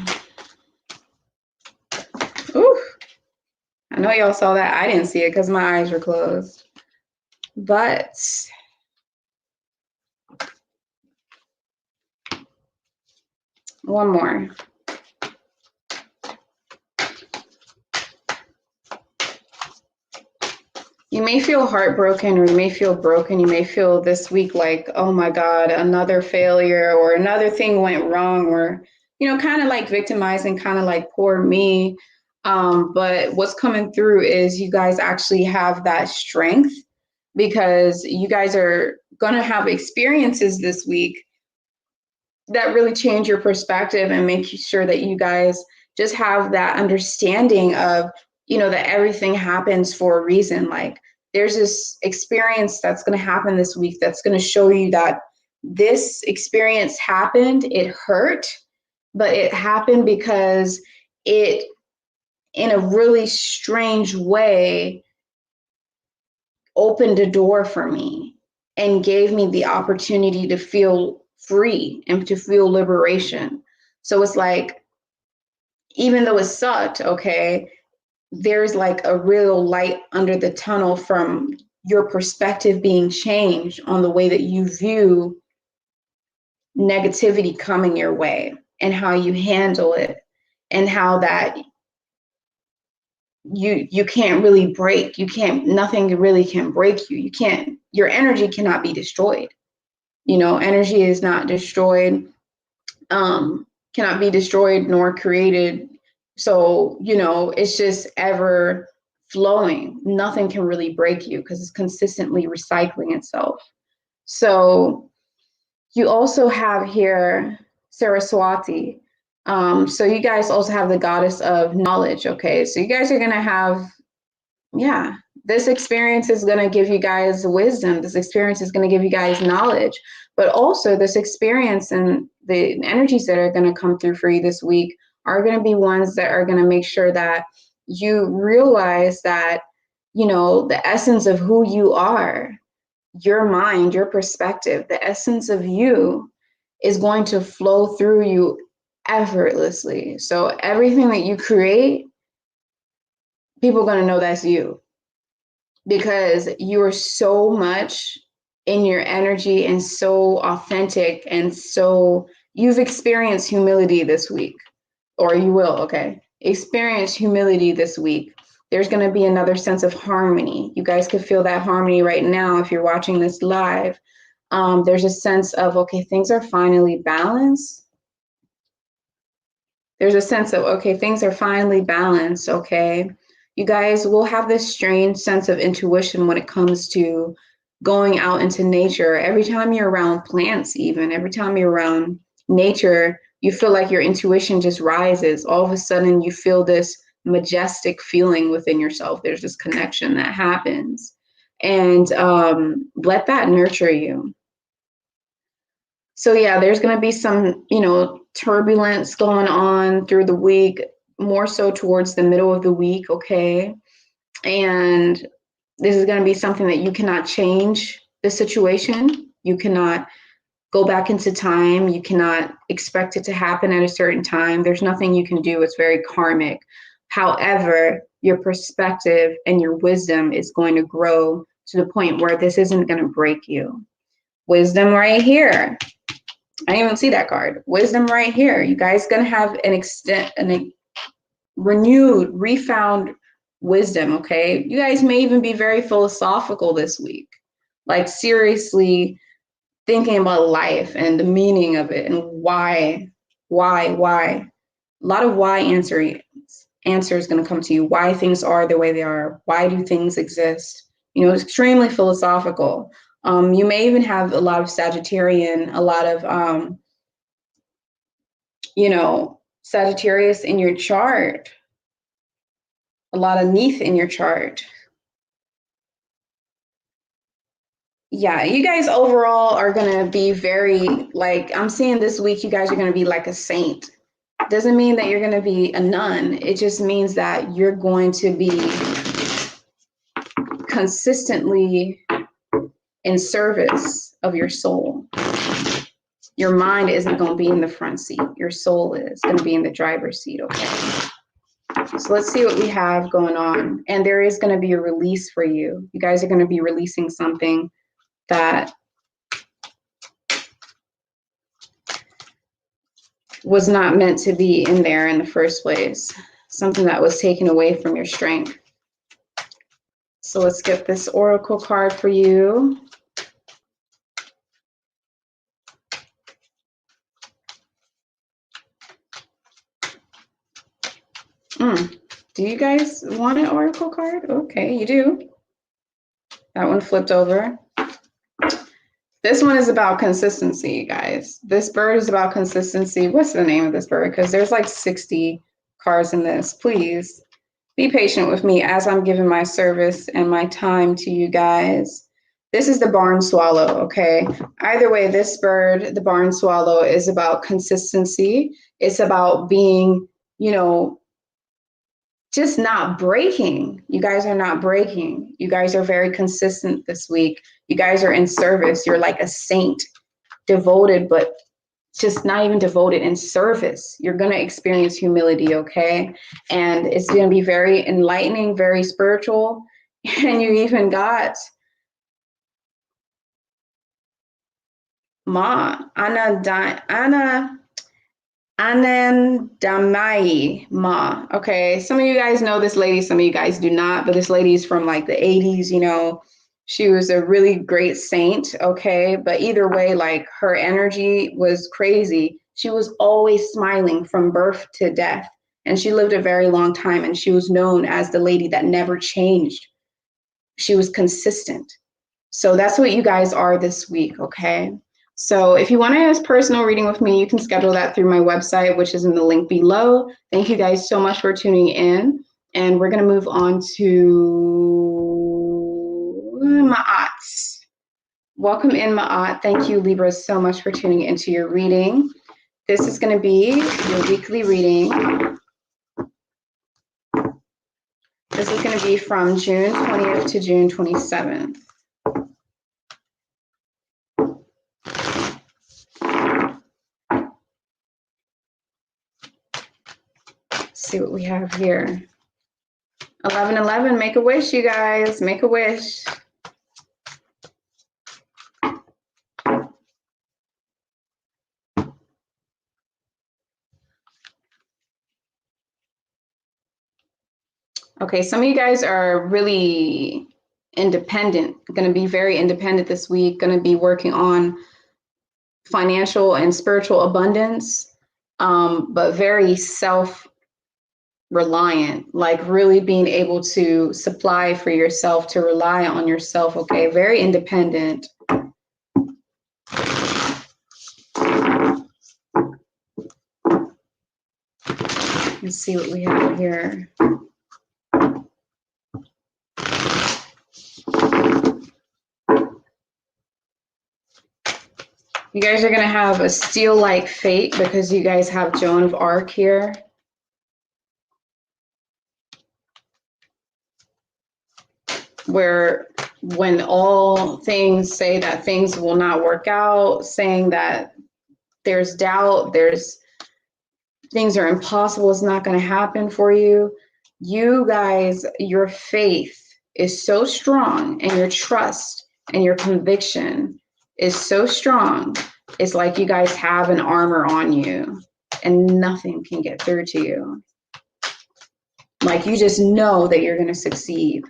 Ooh, I know y'all saw that. I didn't see it because my eyes were closed. But one more. You may feel heartbroken, or you may feel broken. You may feel this week like, oh my God, another failure, or another thing went wrong, or, kind of like victimizing, kind of like poor me. But what's coming through is you guys actually have that strength, because you guys are going to have experiences this week that really change your perspective and make sure that you guys just have that understanding of, that everything happens for a reason. Like, there's this experience that's going to happen this week that's going to show you that this experience happened, it hurt, but it happened because it, in a really strange way, opened a door for me and gave me the opportunity to feel free and to feel liberation. So it's like, even though it sucked, okay, there's like a real light under the tunnel from your perspective being changed on the way that you view negativity coming your way and how you handle it, and how that you can't really break, nothing really can break you. Your energy cannot be destroyed. Energy is not destroyed, cannot be destroyed nor created. So, it's just ever flowing. Nothing can really break you because it's consistently recycling itself. So you also have here Saraswati. So you guys also have the goddess of knowledge. Okay. So you guys are going to have, this experience is going to give you guys wisdom. This experience is going to give you guys knowledge, but also this experience and the energies that are going to come through for you this week are going to be ones that are going to make sure that you realize that, the essence of who you are, your mind, your perspective, the essence of you is going to flow through you effortlessly. So everything that you create, people are going to know that's you, because you are so much in your energy and so authentic, and so you've experienced humility this week, or you will, okay? Experience humility this week. There's going to be another sense of harmony. You guys could feel that harmony right now if you're watching this live. There's a sense of, okay, things are finally balanced. There's a sense of, okay, things are finally balanced, okay? You guys will have this strange sense of intuition when it comes to going out into nature. Every time you're around plants, even every time you're around nature, you feel like your intuition just rises. All of a sudden, you feel this majestic feeling within yourself. There's this connection that happens, and let that nurture you. So yeah, there's going to be some, turbulence going on through the week, more so towards the middle of the week, okay? And this is going to be something that you cannot change the situation. You cannot go back into time. You cannot expect it to happen at a certain time. There's nothing you can do. It's very karmic. However, your perspective and your wisdom is going to grow to the point where this isn't going to break you. Wisdom right here. I didn't even see that card. Wisdom right here. You guys going to have a renewed, refound wisdom, okay? You guys may even be very philosophical this week. Like seriously thinking about life and the meaning of it and why. A lot of why answer is going to come to you. Why things are the way they are. Why do things exist? It's extremely philosophical. You may even have a lot of Sagittarian, a lot of, Sagittarius in your chart, a lot of Nieth in your chart. Yeah, you guys overall are going to be very, I'm seeing this week, you guys are going to be like a saint. Doesn't mean that you're going to be a nun. It just means that you're going to be consistently in service of your soul. Your mind isn't going to be in the front seat. Your soul is going to be in the driver's seat, okay? So let's see what we have going on. And there is going to be a release for you. You guys are going to be releasing something that was not meant to be in there in the first place. Something that was taken away from your strength. So let's get this oracle card for you. Do you guys want an oracle card? Okay, you do. That one flipped over. This one is about consistency, you guys. This bird is about consistency. What's the name of this bird? Because there's like 60 cards in this. Please be patient with me as I'm giving my service and my time to you guys. This is the barn swallow, okay? Either way, this bird, the barn swallow, is about consistency. It's about being, you know, just not breaking. You guys are not breaking. You guys are very consistent this week. You guys are in service. You're like a saint, devoted, but just not even devoted, in service. You're going to experience humility, okay? And it's going to be very enlightening, very spiritual. And you even got Maat, Anandamai Ma. Okay, some of you guys know this lady, some of you guys do not, but this lady is from like the 80s, you know. She was a really great saint, okay? But either way, like her energy was crazy. She was always smiling from birth to death. And she lived a very long time, and she was known as the lady that never changed. She was consistent. So that's what you guys are this week, okay? So if you want to have personal reading with me, you can schedule that through my website, which is in the link below. Thank you guys so much for tuning in. And we're going to move on to Maat. Welcome in, Maat. Thank you, Libra, so much for tuning into your reading. This is going to be your weekly reading. This is going to be from June 20th to June 27th. See what we have here. 1111, make a wish, you guys. Make a wish. Okay, some of you guys are really independent, going to be very independent this week, going to be working on financial and spiritual abundance, but very self-reliant, like really being able to supply for yourself, to rely on yourself, okay? Very independent. Let's see what we have here. You guys are going to have a steel-like fate because you guys have Joan of Arc here. Where when all things say that things will not work out, saying that there's doubt, there's things are impossible, it's not going to happen for you. You guys, your faith is so strong, and your trust and your conviction is so strong. It's like you guys have an armor on you and nothing can get through to you. Like you just know that you're going to succeed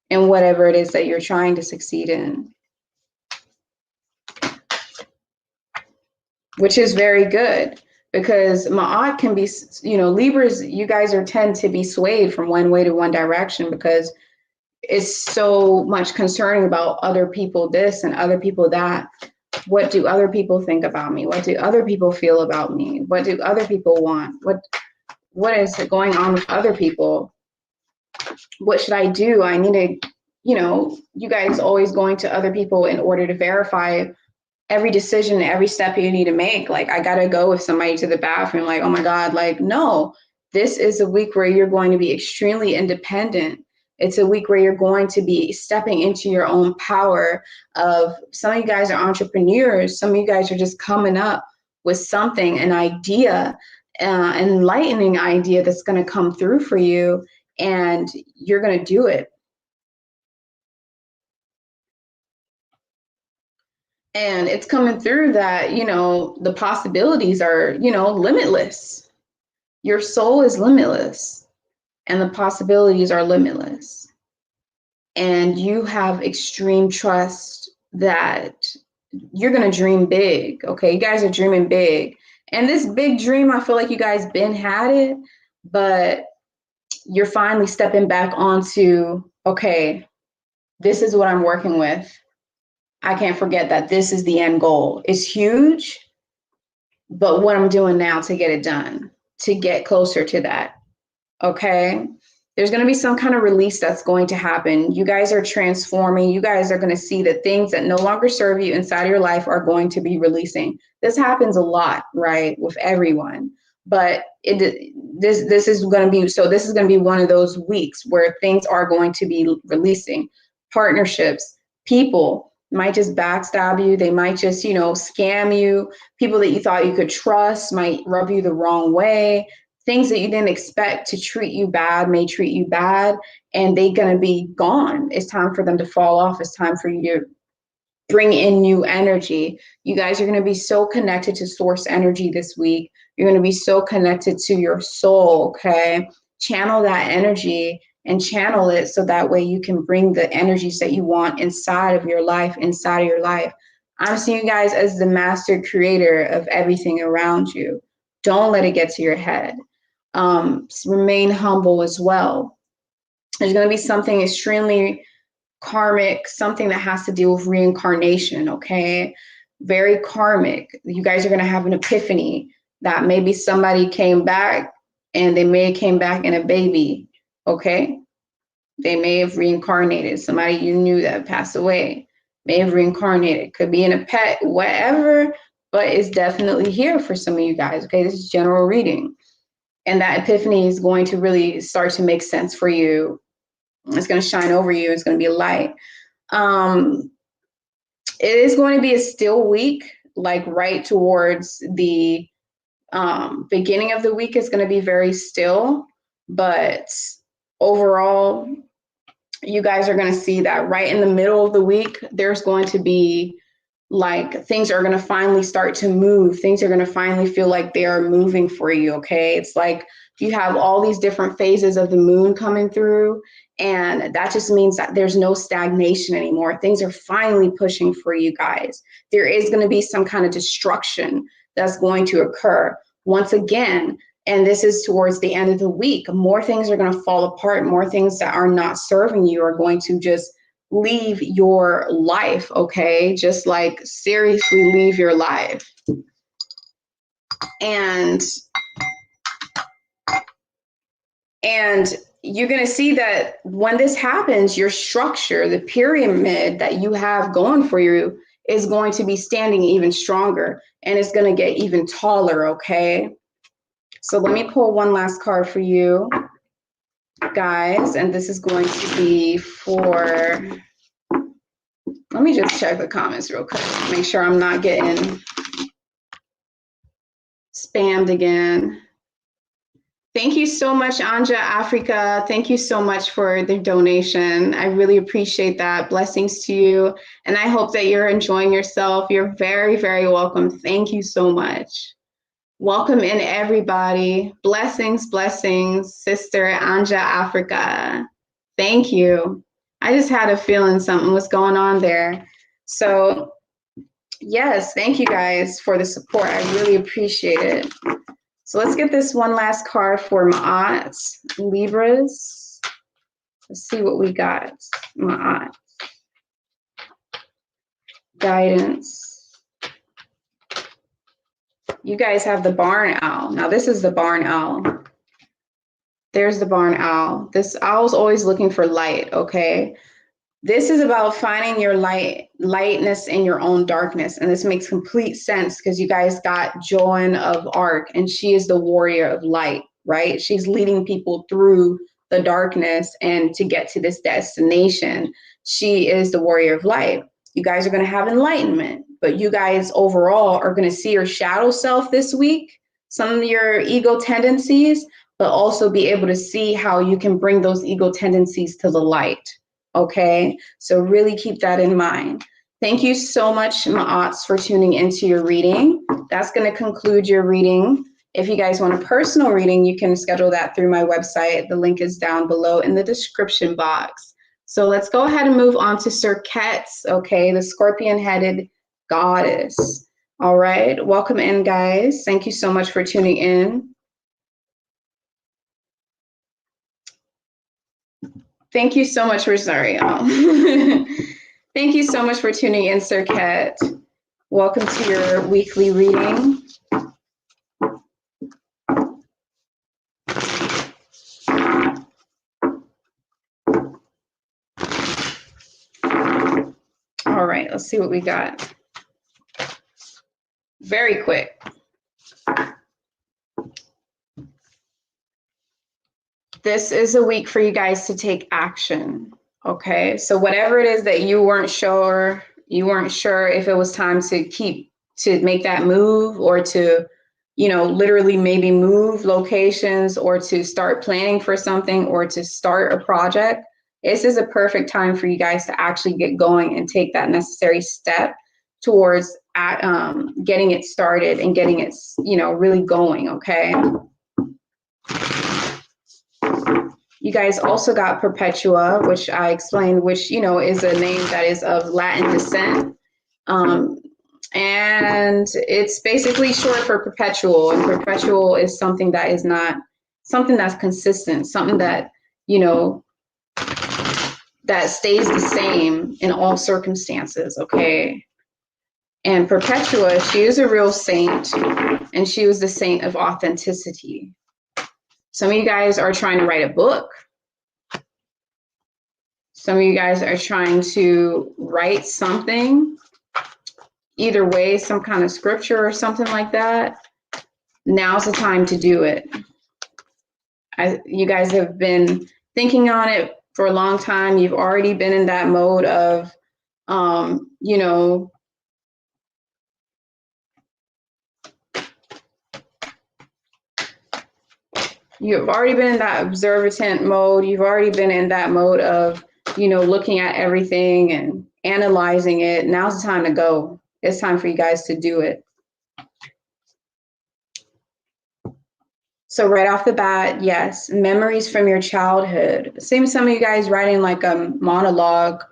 in whatever it is that you're trying to succeed in. Which is very good, because Maat can be, you know, Libras, you guys tend to be swayed from one way to one direction because it's so much concerning about other people this and other people that. What do other people think about me? What do other people feel about me? What do other people want? What is going on with other people? What should I do? I need to, you know, you guys always going to other people in order to verify every decision, every step you need to make. Like, I gotta go with somebody to the bathroom, like, oh my God, like, no, this is a week where you're going to be extremely independent. It's a week where you're going to be stepping into your own power of, some of you guys are entrepreneurs. Some of you guys are just coming up with something, an idea, an enlightening idea that's going to come through for you, and you're going to do it. And it's coming through that, you know, the possibilities are, you know, limitless. Your soul is limitless and the possibilities are limitless. And you have extreme trust that you're going to dream big. Okay, you guys are dreaming big. And this big dream, I feel like you guys been had it, but you're finally stepping back onto, okay, this is what I'm working with. I can't forget that this is the end goal. It's huge, but what I'm doing now to get it done, to get closer to that, okay? There's going to be some kind of release that's going to happen. You guys are transforming. You guys are going to see that things that no longer serve you inside of your life are going to be releasing. This happens a lot, right, with everyone. but this is going to be, so this is going to be one of those weeks where things are going to be releasing. Partnerships, people might just backstab you. They might just, you know, scam you. People that you thought you could trust might rub you the wrong way. Things that you didn't expect to treat you bad may treat you bad, and they're going to be gone. It's time for them to fall off. It's time for you to bring in new energy. You guys are going to be so connected to source energy this week. You're going to be so connected to your soul, okay? Channel that energy and channel it so that way you can bring the energies that you want inside of your life, I'm seeing you guys as the master creator of everything around you. Don't let it get to your head. Remain humble as well. There's going to be something extremely karmic, something that has to deal with reincarnation, okay? Very karmic. You guys are going to have an epiphany that maybe somebody came back and they may have came back in a baby, okay? They may have reincarnated. Somebody you knew that passed away may have reincarnated. Could be in a pet, whatever, but it's definitely here for some of you guys, okay? This is general reading. And that epiphany is going to really start to make sense for you. It's going to shine over you. It's going to be a light. It is going to be a still week, like right towards the beginning of the week is going to be very still. But overall, you guys are going to see that right in the middle of the week, there's going to be like things are going to finally start to move. Things are going to finally feel like they are moving for you, okay? It's like you have all these different phases of the moon coming through, and that just means that there's no stagnation anymore. Things are finally pushing for you guys. There is going to be some kind of destruction that's going to occur once again, and this is towards the end of the week. More things are going to fall apart. More things that are not serving you are going to just leave your life, okay? Just like seriously leave your life. And you're going to see that when this happens, your structure, the pyramid that you have going for you is going to be standing even stronger, and it's going to get even taller, okay? So let me pull one last card for you guys, and this is going to be for, let me just check the comments real quick, make sure I'm not getting spammed again. Thank you so much, Anja Africa. Thank you so much for the donation. I really appreciate that. Blessings to you. And I hope that you're enjoying yourself. You're very, very welcome. Thank you so much. Welcome in, everybody. Blessings, blessings, Sister Anja Africa. Thank you. I just had a feeling something was going on there. So yes, thank you guys for the support. I really appreciate it. So let's get this one last card for Maat, Libras. Let's see what we got. Maat. Guidance. You guys have the barn owl. Now this is the barn owl. There's the barn owl. This owl's always looking for light, okay? This is about finding your lightness in your own darkness. And this makes complete sense because you guys got Joan of Arc, and she is the warrior of light, right? She's leading people through the darkness and to get to this destination. She is the warrior of light. You guys are going to have enlightenment, but you guys overall are going to see your shadow self this week, some of your ego tendencies, but also be able to see how you can bring those ego tendencies to the light. Okay, so really keep that in mind. Thank you so much, Maats, for tuning into your reading. That's going to conclude your reading. If you guys want a personal reading, you can schedule that through my website. The link is down below in the description box. So let's go ahead and move on to Serqet, okay, the scorpion-headed goddess. All right, welcome in, guys. Thank you so much for tuning in. Thank you so much for, sorry, y'all. Thank you so much for tuning in, Serqet. Welcome to your weekly reading. All right, let's see what we got. Very quick. this is a week for you guys to take action. Okay, so whatever it is that you weren't sure if it was time to make that move, or to, you know, literally maybe move locations, or to start planning for something, or to start a project, this is a perfect time for you guys to actually get going and take that necessary step towards getting it started and getting it, you know, really going. Okay. You guys also got Perpetua, which I explained, which, you know, is a name that is of Latin descent. And it's basically short for perpetual. And perpetual is something that is not something that's consistent, something that, you know, that stays the same in all circumstances. Okay. And Perpetua, she is a real saint, and she was the saint of authenticity. Some of you guys are trying to write a book. Some of you guys are trying to write something, either way, some kind of scripture or something like that. Now's the time to do it. You guys have been thinking on it for a long time. You've already been in that mode of, you know, you've already been in that observant mode. You've already been in that mode of, you know, looking at everything and analyzing it. Now's the time to go. It's time for you guys to do it. So right off the bat, yes, memories from your childhood. Same, some of you guys writing like a monologue,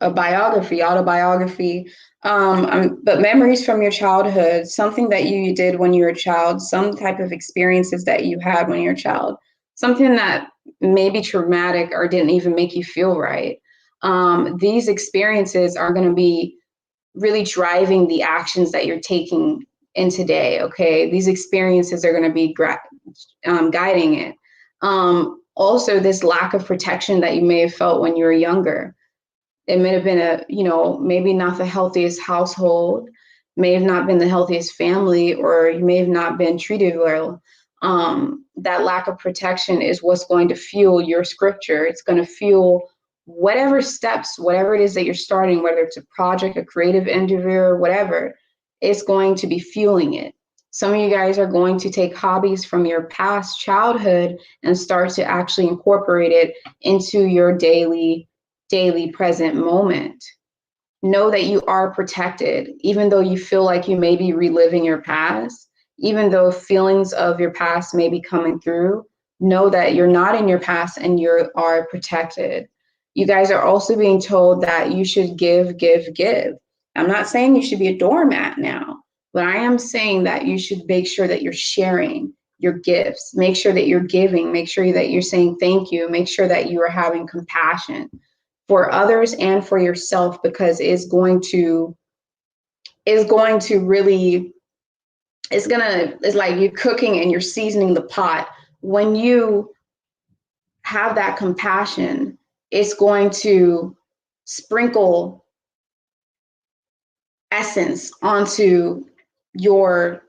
a biography, autobiography. But memories from your childhood, something that you did when you were a child, some type of experiences that you had when you were a child, something that may be traumatic or didn't even make you feel right. These experiences are going to be really driving the actions that you're taking in today. Okay, these experiences are going to be guiding it. Also, this lack of protection that you may have felt when you were younger. It may have been maybe not the healthiest household, may have not been the healthiest family, or you may have not been treated well. That lack of protection is what's going to fuel your scripture. It's going to fuel whatever steps, whatever it is that you're starting, whether it's a project, a creative endeavor, whatever, it's going to be fueling it. Some of you guys are going to take hobbies from your past childhood and start to actually incorporate it into your daily present moment. Know that you are protected, even though you feel like you may be reliving your past, even though feelings of your past may be coming through. Know that you're not in your past and you are protected. You guys are also being told that you should give. I'm not saying you should be a doormat now, but I am saying that you should make sure that you're sharing your gifts. Make sure that you're giving. Make sure that you're saying thank you. Make sure that you are having compassion for others and for yourself, because it's like you're cooking and you're seasoning the pot. When you have that compassion, it's going to sprinkle essence onto your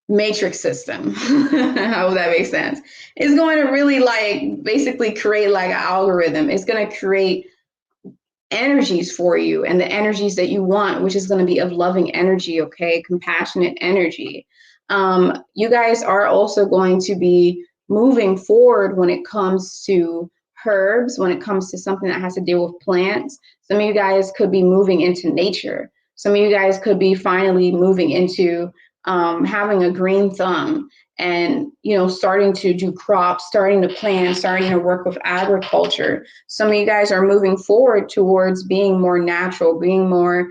matrix system. I hope that makes sense. It's going to really like basically create like an algorithm. It's going to create energies for you, and the energies that you want, which is going to be of loving energy, okay, compassionate energy. You guys are also going to be moving forward when it comes to herbs, when it comes to something that has to deal with plants. Some of you guys could be moving into nature. Some of you guys could be finally moving into having a green thumb and, you know, starting to do crops, starting to plant, starting to work with agriculture. Some of you guys are moving forward towards being more natural, being more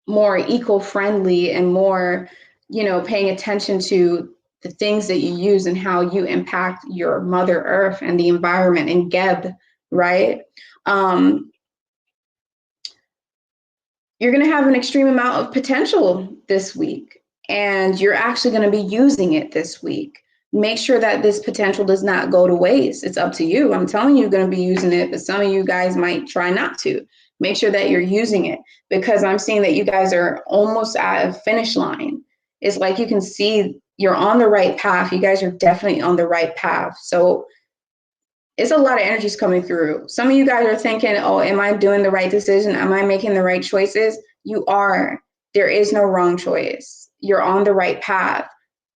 eco-friendly, and more, you know, paying attention to the things that you use and how you impact your Mother Earth and the environment and Geb, right? You're going to have an extreme amount of potential this week, and you're actually going to be using it this week. Make sure that this potential does not go to waste. It's up to you. I'm telling you, you're going to be using it, but some of you guys might try not to. Make sure that you're using it, because I'm seeing that you guys are almost at a finish line. It's like you can see you're on the right path. You guys are definitely on the right path. So it's a lot of energies coming through. Some of you guys are thinking, oh, am I doing the right decision? Am I making the right choices? You are. There is no wrong choice. You're on the right path.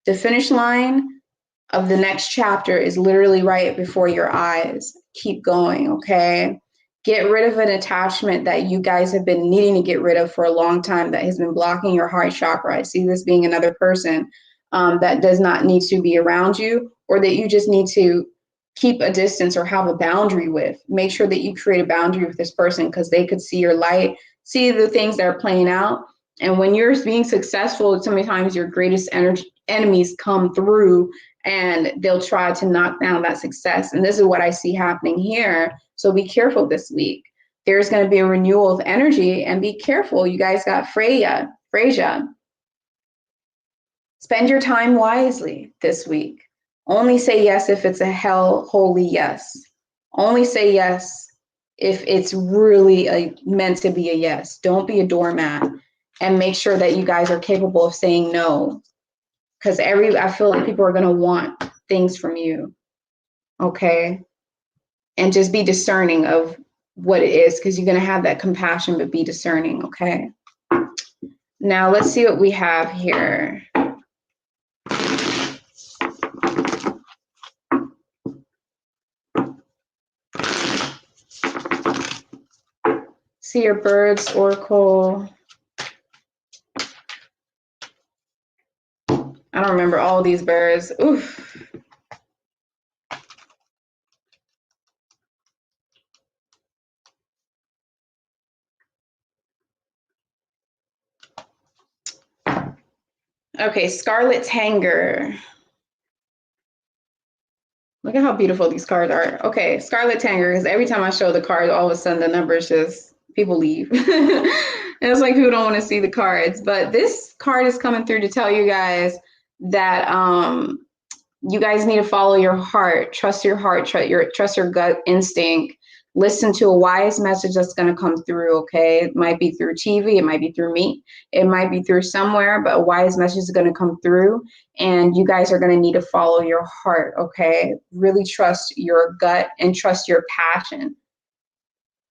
The finish line of the next chapter is literally right before your eyes. Keep going, okay? Get rid of an attachment that you guys have been needing to get rid of for a long time that has been blocking your heart chakra. I see this being another person that does not need to be around you, or that you just need to keep a distance or have a boundary with. Make sure that you create a boundary with this person, because they could see your light, see the things that are playing out. And when you're being successful, so many times your greatest enemies come through and they'll try to knock down that success. And this is what I see happening here. So be careful this week. There's going to be a renewal of energy, and be careful. You guys got Freya. Spend your time wisely this week. Only say yes if it's a holy yes. Only say yes if it's really meant to be a yes. Don't be a doormat, and make sure that you guys are capable of saying no. Because I feel like people are going to want things from you. Okay? And just be discerning of what it is, because you're going to have that compassion, but be discerning. Okay? Now let's see what we have here. See your birds, Oracle. I don't remember all these birds. Oof. Okay, Scarlet Tanger. Look at how beautiful these cards are. Okay, Scarlet Tanger, because every time I show the cards, all of a sudden the numbers just, people leave. And it's like, who don't want to see the cards? But this card is coming through to tell you guys that you guys need to follow your heart, trust your heart, trust your gut instinct. Listen to a wise message that's going to come through, okay? It might be through TV, it might be through me, it might be through somewhere, but a wise message is going to come through, and you guys are going to need to follow your heart, okay? Really trust your gut and trust your passion,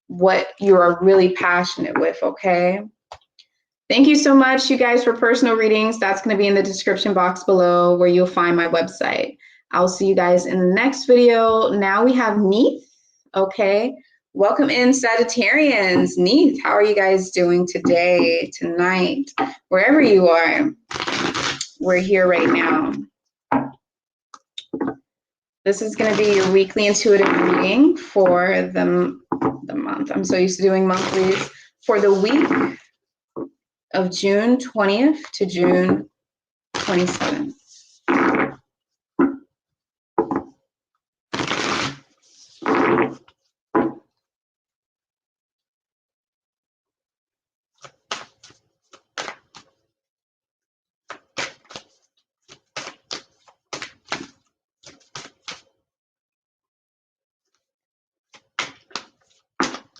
what you are really passionate with, okay? Thank you so much, you guys, for personal readings. That's going to be in the description box below, where you'll find my website. I'll see you guys in the next video. Now we have Nieth. Okay, welcome in, Sagittarians. Nieth, how are you guys doing today, tonight, wherever you are? We're here right now. This is going to be your weekly intuitive reading for the month. I'm so used to doing monthlies. For the week of June 20th to June 27th.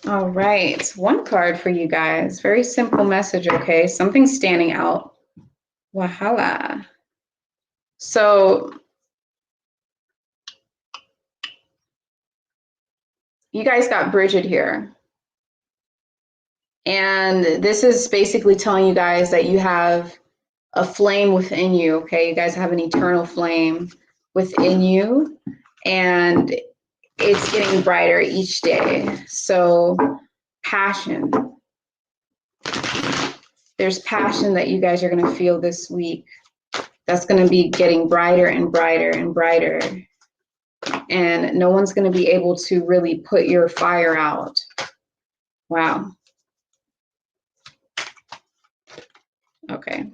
All right, one card for you guys. Very simple message, okay? Something's standing out. Wahala. So you guys got Bridget here. And this is basically telling you guys that you have a flame within you, okay? You guys have an eternal flame within you, and it's getting brighter each day. So passion. There's passion that you guys are going to feel this week. That's going to be getting brighter and brighter and brighter. And no one's going to be able to really put your fire out. Wow. Okay.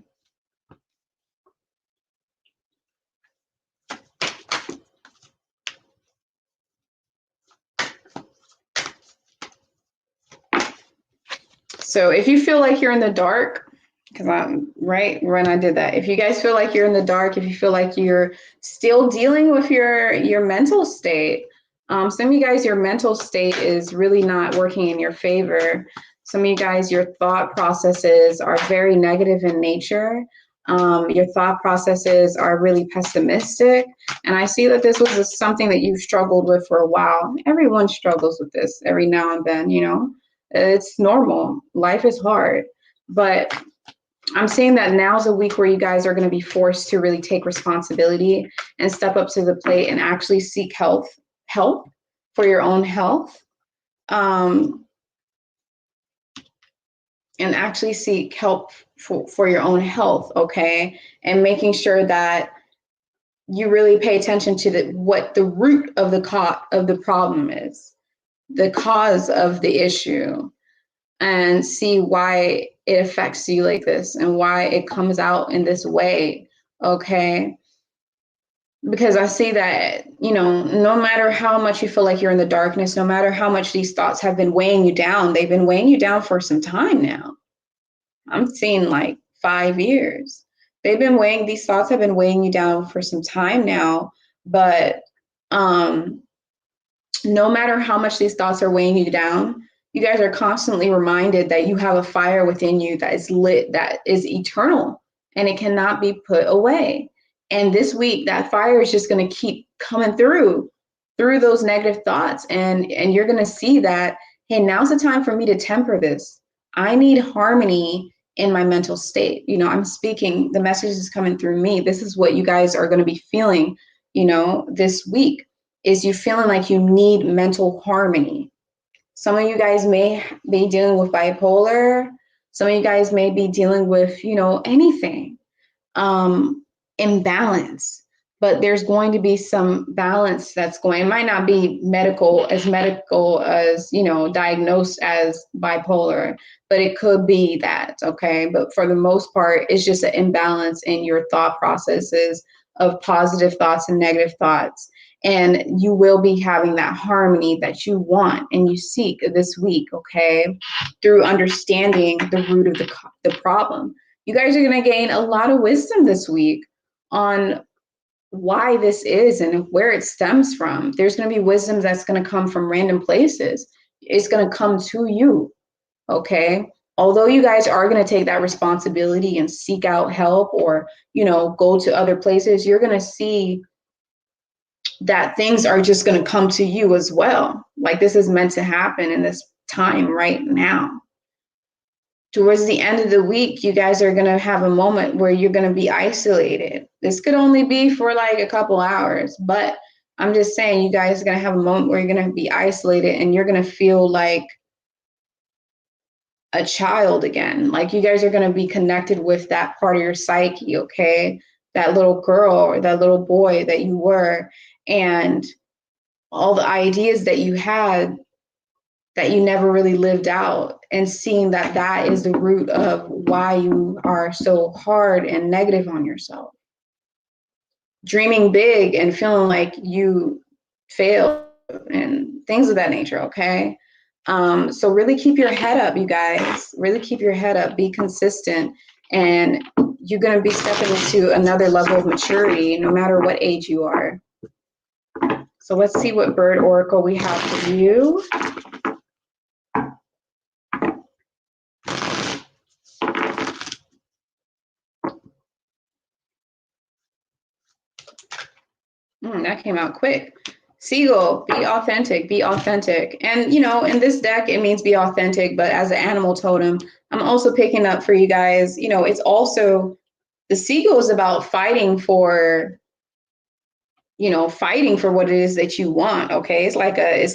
So if you feel like you're in the dark, because I'm right when I did that, if you guys feel like you're in the dark, if you feel like you're still dealing with your mental state, some of you guys, your mental state is really not working in your favor. Some of you guys, your thought processes are very negative in nature. Your thought processes are really pessimistic. And I see that this was something that you've struggled with for a while. Everyone struggles with this every now and then, you know. It's normal. Life is hard. But I'm saying that now's a week where you guys are going to be forced to really take responsibility and step up to the plate and actually seek help for your own health. And actually seek help for your own health, okay? And making sure that you really pay attention to what the root of the problem is, the cause of the issue, and see why it affects you like this and why it comes out in this way, okay? Because I see that, you know, no matter how much you feel like you're in the darkness, no matter how much these thoughts have been weighing you down, they've been weighing you down for some time now. I'm seeing like 5 years. These thoughts have been weighing you down for some time now, but no matter how much these thoughts are weighing you down, you guys are constantly reminded that you have a fire within you that is lit, that is eternal, and it cannot be put away. And this week, that fire is just going to keep coming through those negative thoughts. And you're going to see that, hey, now's the time for me to temper this. I need harmony in my mental state. You know, I'm speaking, the message is coming through me. This is what you guys are going to be feeling, you know, this week, is you feeling like you need mental harmony. Some of you guys may be dealing with bipolar. Some of you guys may be dealing with, you know, anything, imbalance. But there's going to be some balance that's going, it might not be medical as, you know, diagnosed as bipolar, but it could be that, okay? But for the most part, it's just an imbalance in your thought processes of positive thoughts and negative thoughts. And you will be having that harmony that you want and you seek this week, okay? Through understanding the root of the problem. You guys are going to gain a lot of wisdom this week on why this is and where it stems from. There's going to be wisdom that's going to come from random places. It's going to come to you, okay? Although you guys are going to take that responsibility and seek out help or, you know, go to other places, you're going to see that things are just going to come to you as well. Like this is meant to happen in this time right now. Towards the end of the week, you guys are going to have a moment where you're going to be isolated. This could only be for like a couple hours, but I'm just saying you guys are going to have a moment where you're going to be isolated and you're going to feel like a child again. Like you guys are going to be connected with that part of your psyche, okay? That little girl or that little boy that you were, and all the ideas that you had that you never really lived out, and seeing that that is the root of why you are so hard and negative on yourself. Dreaming big and feeling like you failed and things of that nature, okay? So really keep your head up, you guys. Really keep your head up, be consistent, and you're gonna be stepping into another level of maturity no matter what age you are. So let's see what bird oracle we have for you. That came out quick. Seagull, be authentic, be authentic. And, you know, in this deck, it means be authentic, but as an animal totem, I'm also picking up for you guys, you know, it's also, the seagull is about fighting for, you know, fighting for what it is that you want, okay? It's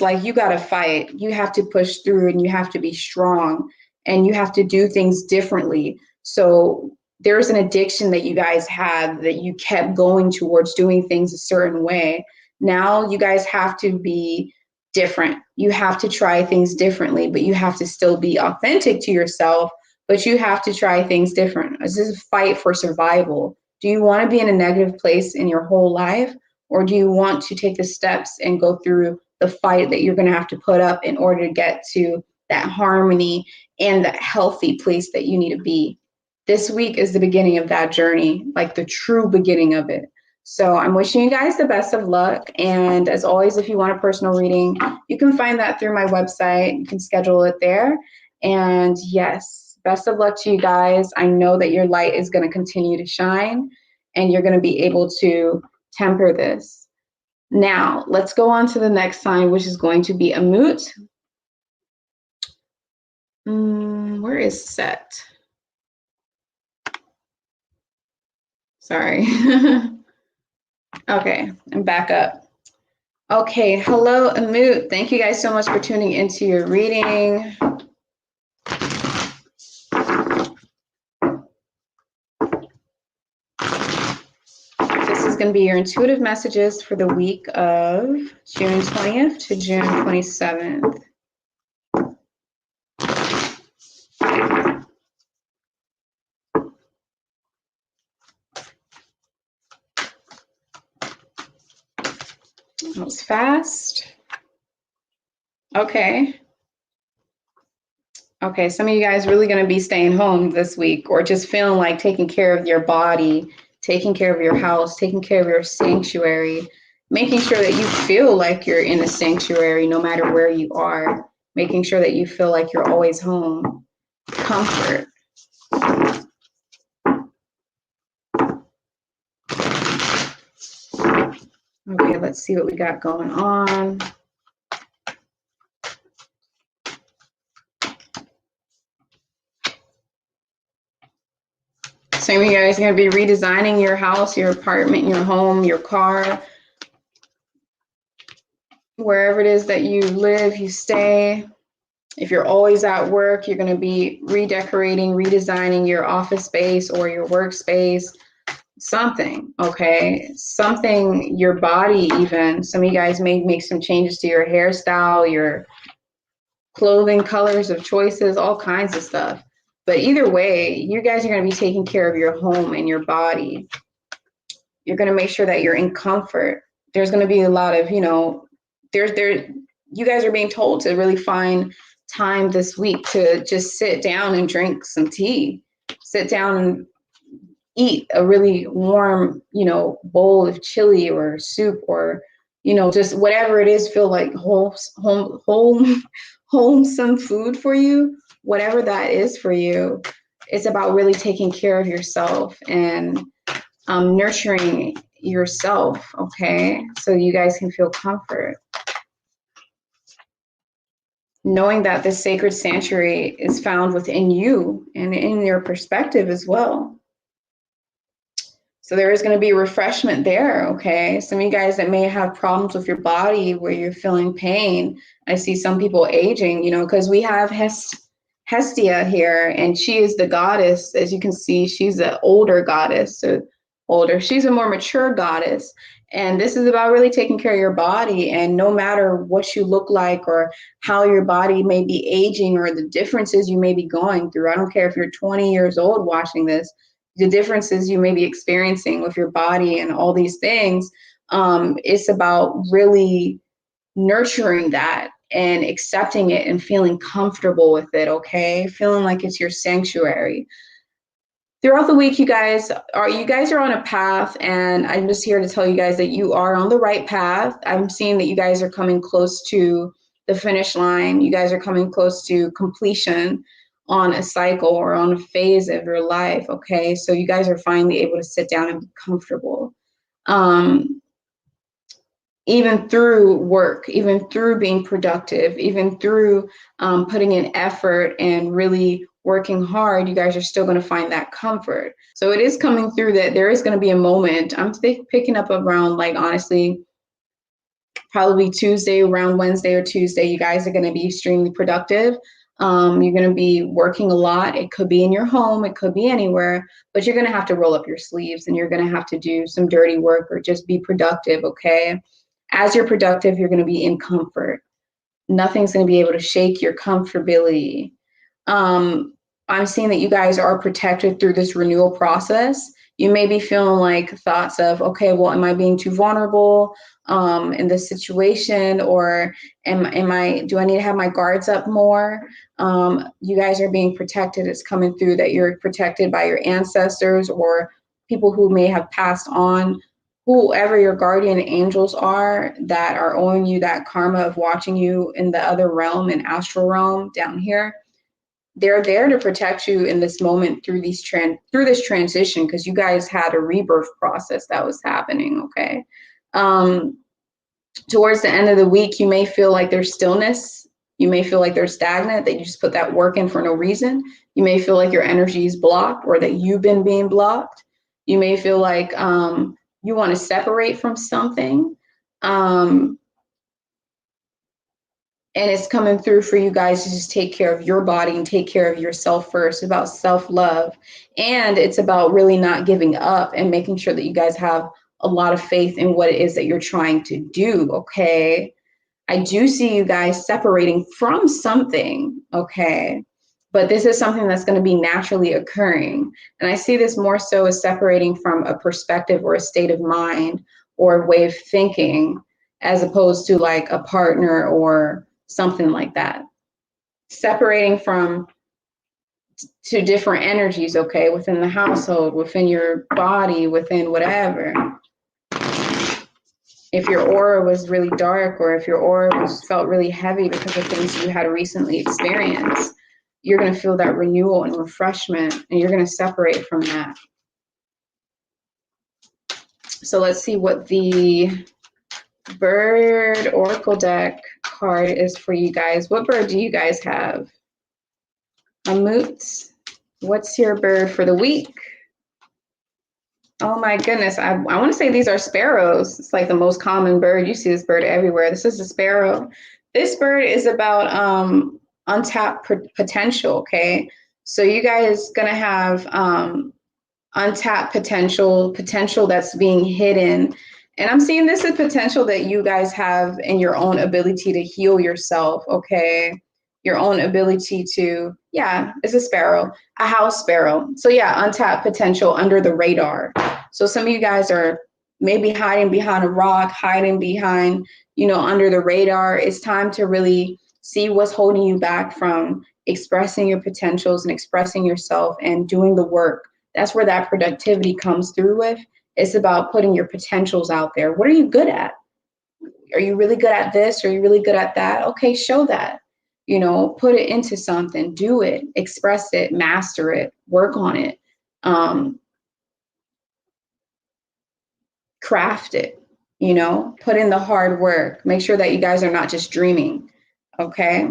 like you got to fight. You have to push through and you have to be strong and you have to do things differently. So there's an addiction that you guys had that you kept going towards doing things a certain way. Now you guys have to be different. You have to try things differently, but you have to still be authentic to yourself, but you have to try things different. This is a fight for survival. Do you want to be in a negative place in your whole life? Or do you want to take the steps and go through the fight that you're going to have to put up in order to get to that harmony and that healthy place that you need to be? This week is the beginning of that journey, like the true beginning of it. So I'm wishing you guys the best of luck. And as always, if you want a personal reading, you can find that through my website. You can schedule it there. And yes, Best of luck to you guys. I know that your light is going to continue to shine and you're going to be able to temper this. Now, let's go on to the next sign, which is going to be Amut. Where is Set? Sorry. Okay, I'm back up. Okay, hello, Amut. Thank you guys so much for tuning into your reading. This is going to be your intuitive messages for the week of June 20th to June 27th. That was fast. Okay. Okay, some of you guys really going to be staying home this week or just feeling like taking care of your body, taking care of your house, taking care of your sanctuary, making sure that you feel like you're in a sanctuary no matter where you are, making sure that you feel like you're always home. Comfort. Okay, let's see what we got going on. Some of you guys are going to be redesigning your house, your apartment, your home, your car. Wherever it is that you live, you stay. If you're always at work, you're going to be redecorating, redesigning your office space or your workspace. Something, okay? Something, your body even. Some of you guys may make some changes to your hairstyle, your clothing colors of choices, all kinds of stuff. But either way, you guys are going to be taking care of your home and your body. You're going to make sure that you're in comfort. There's going to be a lot of, you guys are being told to really find time this week to just sit down and drink some tea. Sit down and eat a really warm, bowl of chili or soup or, just whatever it is, feel like wholesome food for you, whatever that is for you. It's about really taking care of yourself and nurturing yourself, okay? So you guys can feel comfort. Knowing that this sacred sanctuary is found within you and in your perspective as well. So there is going to be refreshment there, okay? Some of you guys that may have problems with your body where you're feeling pain. I see some people aging, because we have Hestia here, and she is the goddess. As you can see, she's an older goddess. So she's a more mature goddess. And this is about really taking care of your body. And no matter what you look like or how your body may be aging or the differences you may be going through, I don't care if you're 20 years old watching this, the differences you may be experiencing with your body and all these things, it's about really nurturing that and accepting it and feeling comfortable with it, okay? Feeling like it's your sanctuary. Throughout the week, you guys are on a path, and I'm just here to tell you guys that you are on the right path. I'm seeing that you guys are coming close to the finish line. You guys are coming close to completion on a cycle or on a phase of your life, okay? So you guys are finally able to sit down and be comfortable. Even through work, even through being productive, even through putting in effort and really working hard, you guys are still going to find that comfort. So it is coming through that there is going to be a moment. I'm picking up around, like, honestly, probably Tuesday, around Wednesday or Tuesday, you guys are going to be extremely productive. You're going to be working a lot. It could be in your home, it could be anywhere, but you're going to have to roll up your sleeves and you're going to have to do some dirty work or just be productive, okay? As you're productive, you're going to be in comfort. Nothing's going to be able to shake your comfortability. I'm seeing that you guys are protected through this renewal process. You may be feeling like thoughts of, okay, well, am I being too vulnerable in this situation, or do I need to have my guards up more? You guys are being protected. It's coming through that you're protected by your ancestors or people who may have passed on. Whoever your guardian angels are that are owing you that karma of watching you in the other realm, in astral realm down here, they're there to protect you in this moment through this transition, because you guys had a rebirth process that was happening, okay? Towards the end of the week, you may feel like there's stillness. You may feel like they're stagnant, that you just put that work in for no reason. You may feel like your energy is blocked, or that you've been being blocked. You may feel like you want to separate from something. And it's coming through for you guys to just take care of your body and take care of yourself first. It's about self-love. And it's about really not giving up and making sure that you guys have a lot of faith in what it is that you're trying to do, okay? I do see you guys separating from something, okay? But this is something that's going to be naturally occurring. And I see this more so as separating from a perspective or a state of mind or a way of thinking, as opposed to like a partner or something like that. Separating from two different energies, okay, within the household, within your body, within whatever. If your aura was really dark, or if your aura felt really heavy because of things you had recently experienced, you're going to feel that renewal and refreshment, and you're going to separate from that. So let's see what the bird oracle deck card is for you guys. What bird do you guys have? Amut. What's your bird for the week? Oh my goodness, I want to say these are sparrows. It's like the most common bird. You see this bird everywhere. This is a sparrow. This bird is about untapped potential, okay? So you guys gonna have untapped potential that's being hidden. And I'm seeing this as potential that you guys have in your own ability to heal yourself, okay? Your own ability to, yeah, it's a sparrow, a house sparrow. So yeah, untapped potential under the radar. So some of you guys are maybe hiding behind a rock, hiding behind, you know, under the radar. It's time to really see what's holding you back from expressing your potentials and expressing yourself and doing the work. That's where that productivity comes through with. It's about putting your potentials out there. What are you good at? Are you really good at this? Are you really good at that? Okay, show that. You know, put it into something, do it, express it, master it, work on it, craft it, you know, put in the hard work. Make sure that you guys are not just dreaming, okay?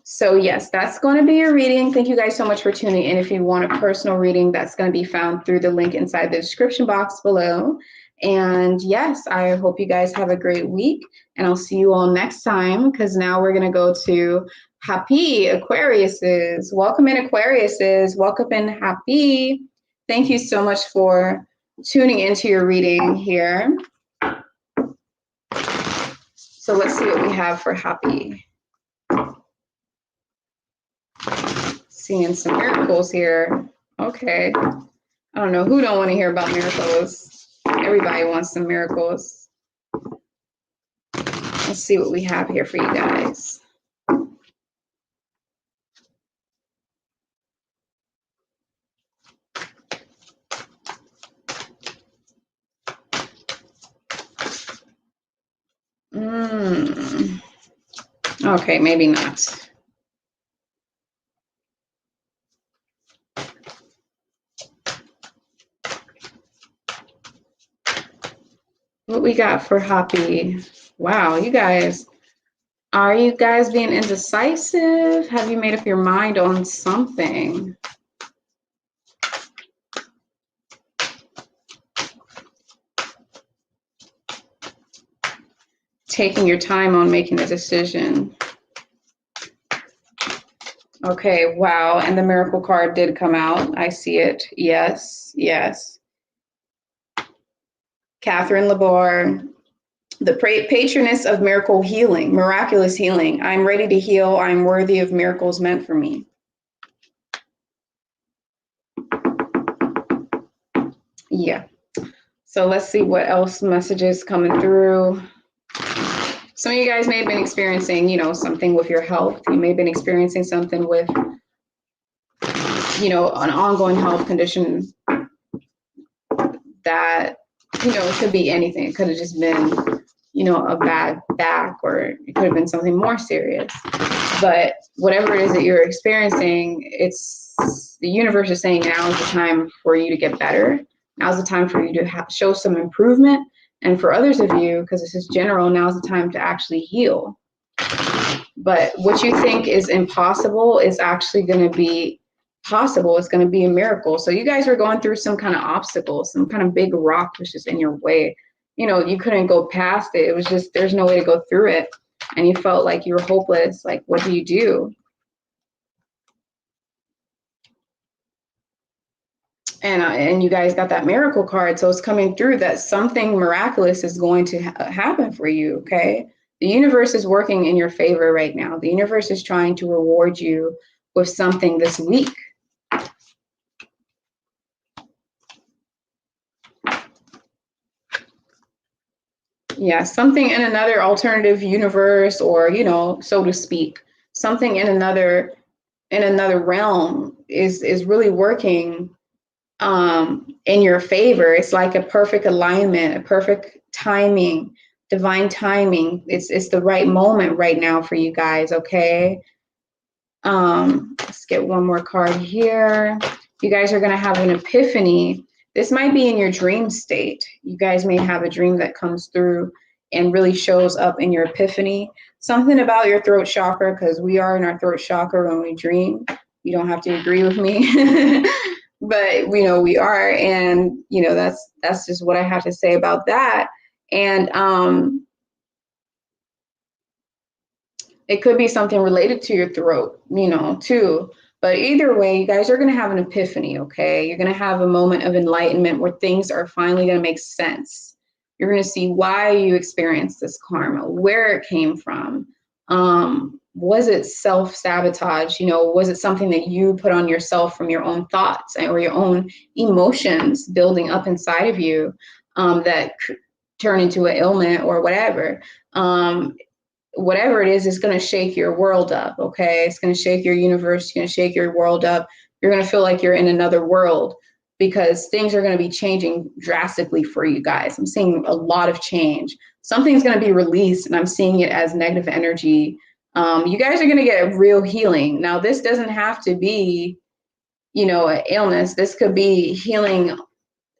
So yes, that's going to be your reading. Thank you guys so much for tuning in. If you want a personal reading, that's going to be found through the link inside the description box below. And yes, I hope you guys have a great week, and I'll see you all next time, because now we're going to go to Hapi, Aquariuses. Welcome in, Aquariuses. Welcome in, Hapi. Thank you so much for tuning into your reading here. So let's see what we have for Hapi. Seeing some miracles here. Okay. I don't know who don't want to hear about miracles. Everybody wants some miracles. Let's see what we have here for you guys. Okay, maybe not. What we got for Hapi? Wow, you guys, are you guys being indecisive? Have you made up your mind on something? Taking your time on making a decision. Okay, wow, and the miracle card did come out. I see it. Yes, yes. Catherine Labar, the patroness of miracle healing, miraculous healing. I'm ready to heal. I'm worthy of miracles meant for me. Yeah. So let's see what else messages coming through. Some of you guys may have been experiencing, you know, something with your health. You may have been experiencing something with, you know, an ongoing health condition that, you know, it could be anything. It could have just been you know, a bad back, or it could have been something more serious. But whatever it is that you're experiencing, it's the universe is saying now is the time for you to get better. Now's the time for you to show some improvement. And for others of you, because this is general, now's the time to actually heal. But what you think is impossible is actually going to be possible. It's going to be a miracle. So you guys are going through some kind of obstacle, some kind of big rock was just in your way. You know, you couldn't go past it. It was just, there's no way to go through it. And you felt like you were hopeless. Like, what do you do? And you guys got that miracle card. So it's coming through that something miraculous is going to happen for you, okay? The universe is working in your favor right now. The universe is trying to reward you with something this week. Yeah, something in another alternative universe, or, you know, so to speak, something in another realm is really working in your favor. It's like a perfect alignment, a perfect timing, divine timing. It's the right moment right now for you guys, okay? Let's get one more card here. You guys are going to have an epiphany. This might be in your dream state. You guys may have a dream that comes through and really shows up in your epiphany. Something about your throat chakra, because we are in our throat chakra when we dream. You don't have to agree with me. But we know we are, and you know that's just what I have to say about that. And it could be something related to your throat, you know, too. But either way, you guys are going to have an epiphany, okay? You're going to have a moment of enlightenment where things are finally going to make sense. You're going to see why you experienced this karma, where it came from. Was it self-sabotage? You know, was it something that you put on yourself from your own thoughts or your own emotions building up inside of you that turn into an ailment or whatever? Whatever it is going to shake your world up, okay? It's going to shake your universe. It's going to shake your world up. You're going to feel like you're in another world because things are going to be changing drastically for you guys. I'm seeing a lot of change. Something's going to be released, and I'm seeing it as negative energy. You guys are going to get real healing. Now, this doesn't have to be, you know, an illness. This could be healing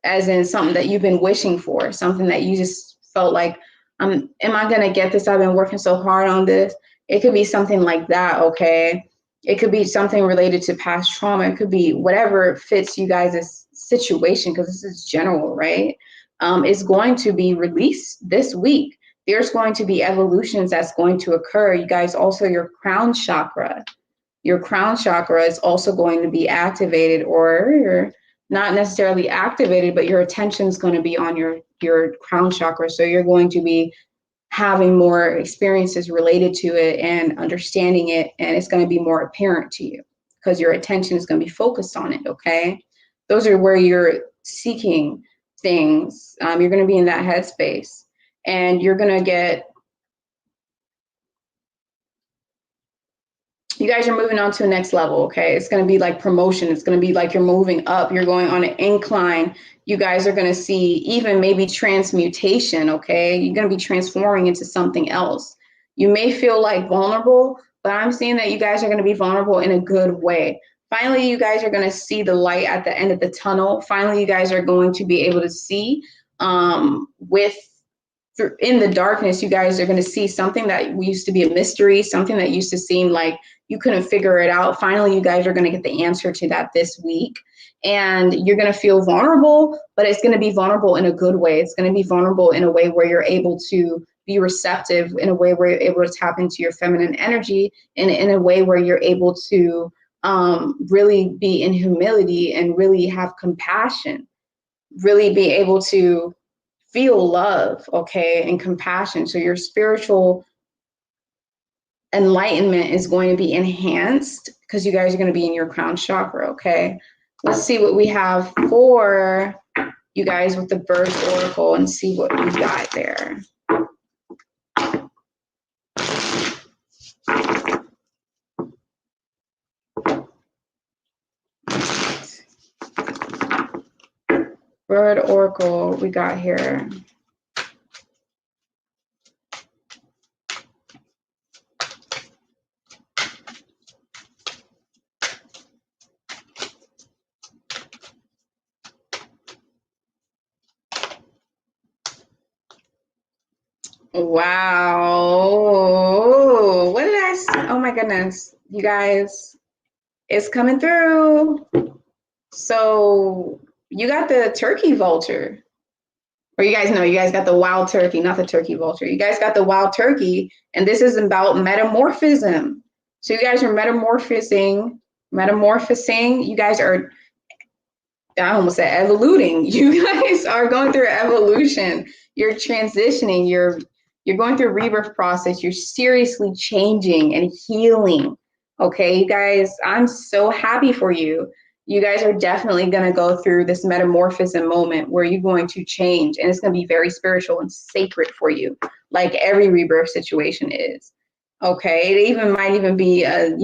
as in something that you've been wishing for, something that you just felt like, am I going to get this? I've been working so hard on this. It could be something like that, okay? It could be something related to past trauma. It could be whatever fits you guys' situation, because this is general, right? It's going to be released this week. There's going to be evolutions that's going to occur. You guys, also your crown chakra. Your crown chakra is also going to be activated, or not necessarily activated, but your attention is going to be on your crown chakra. So you're going to be having more experiences related to it and understanding it, and it's going to be more apparent to you because your attention is going to be focused on it, okay? Those are where you're seeking things. You're going to be in that headspace, and you're going to get, you guys are moving on to the next level, okay? It's going to be like promotion. It's going to be like you're moving up. You're going on an incline. You guys are going to see even maybe transmutation, okay? You're going to be transforming into something else. You may feel like vulnerable, but I'm seeing that you guys are going to be vulnerable in a good way. Finally, you guys are going to see the light at the end of the tunnel. Finally, you guys are going to be able to see in the darkness. You guys are going to see something that used to be a mystery, something that used to seem like you couldn't figure it out. Finally, you guys are going to get the answer to that this week. And you're going to feel vulnerable, but it's going to be vulnerable in a good way. It's going to be vulnerable in a way where you're able to be receptive, in a way where you're able to tap into your feminine energy, and in a way where you're able to really be in humility and really have compassion, really be able to feel love, okay, and compassion. So your spiritual enlightenment is going to be enhanced because you guys are going to be in your crown chakra, okay? Let's see what we have for you guys with the birth oracle and see what we got there. Bird oracle we got here. Wow. What did I say? Oh my goodness. You guys, it's coming through. So you got the turkey vulture. Or you guys know, you guys got the wild turkey, not the turkey vulture. You guys got the wild turkey, and this is about metamorphism. So you guys are metamorphosing. You guys are, I almost said evoluting. You guys are going through evolution. You're transitioning. You're going through a rebirth process. You're seriously changing and healing. Okay, you guys, I'm so happy for you. You guys are definitely going to go through this metamorphosis moment where you're going to change, and it's going to be very spiritual and sacred for you, like every rebirth situation is. Okay, it even might even be a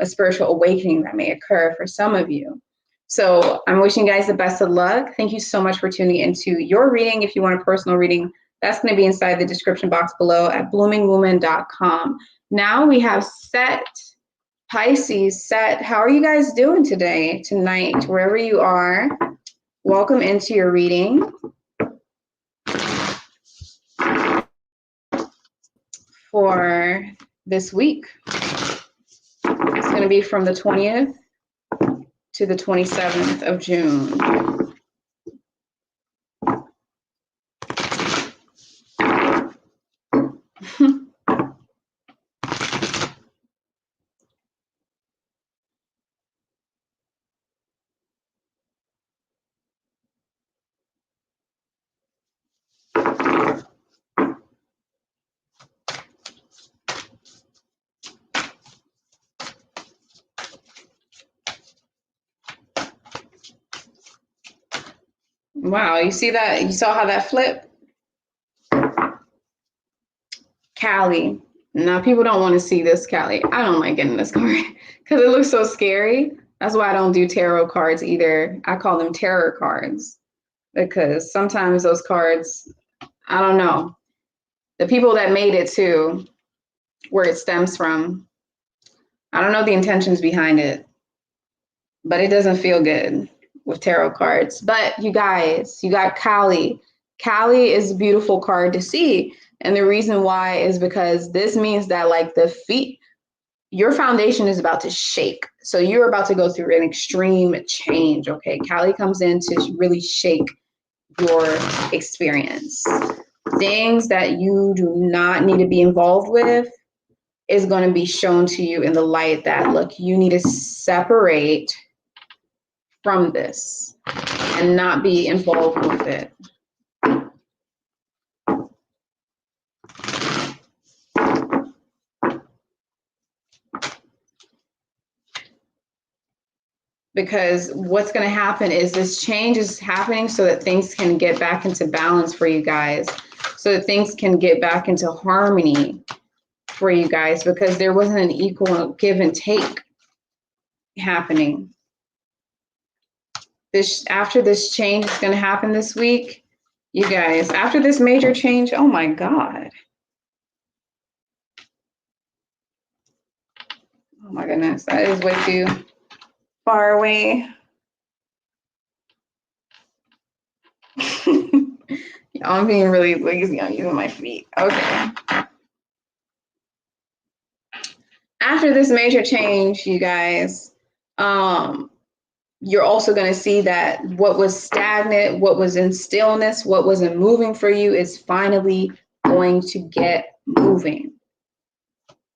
spiritual awakening that may occur for some of you. So I'm wishing you guys the best of luck. Thank you so much for tuning into your reading. If you want a personal reading, that's going to be inside the description box below at bloomingwoman.com. Now we have Set, Pisces. Set, how are you guys doing today, tonight, wherever you are? Welcome into your reading for this week. It's going to be from the 20th to the 27th of June. Wow, you see that? You saw how that flipped? Callie. Now, people don't want to see this, Callie. I don't like getting this card because it looks so scary. That's why I don't do tarot cards either. I call them terror cards because sometimes those cards, I don't know. The people that made it too, where it stems from, I don't know the intentions behind it, but it doesn't feel good with tarot cards. But you guys, you got Callie. Callie is a beautiful card to see. And the reason why is because this means that like your foundation is about to shake. So you're about to go through an extreme change, okay? Callie comes in to really shake your experience. Things that you do not need to be involved with is going to be shown to you in the light that, look, you need to separate from this and not be involved with it. Because what's going to happen is this change is happening so that things can get back into balance for you guys, so that things can get back into harmony for you guys, because there wasn't an equal give and take happening. After this change is going to happen this week, you guys, after this major change, oh my God. Oh my goodness, that is way too far away. I'm being really lazy on using my feet. Okay. After this major change, you guys, you're also going to see that what was stagnant, what was in stillness, what wasn't moving for you is finally going to get moving.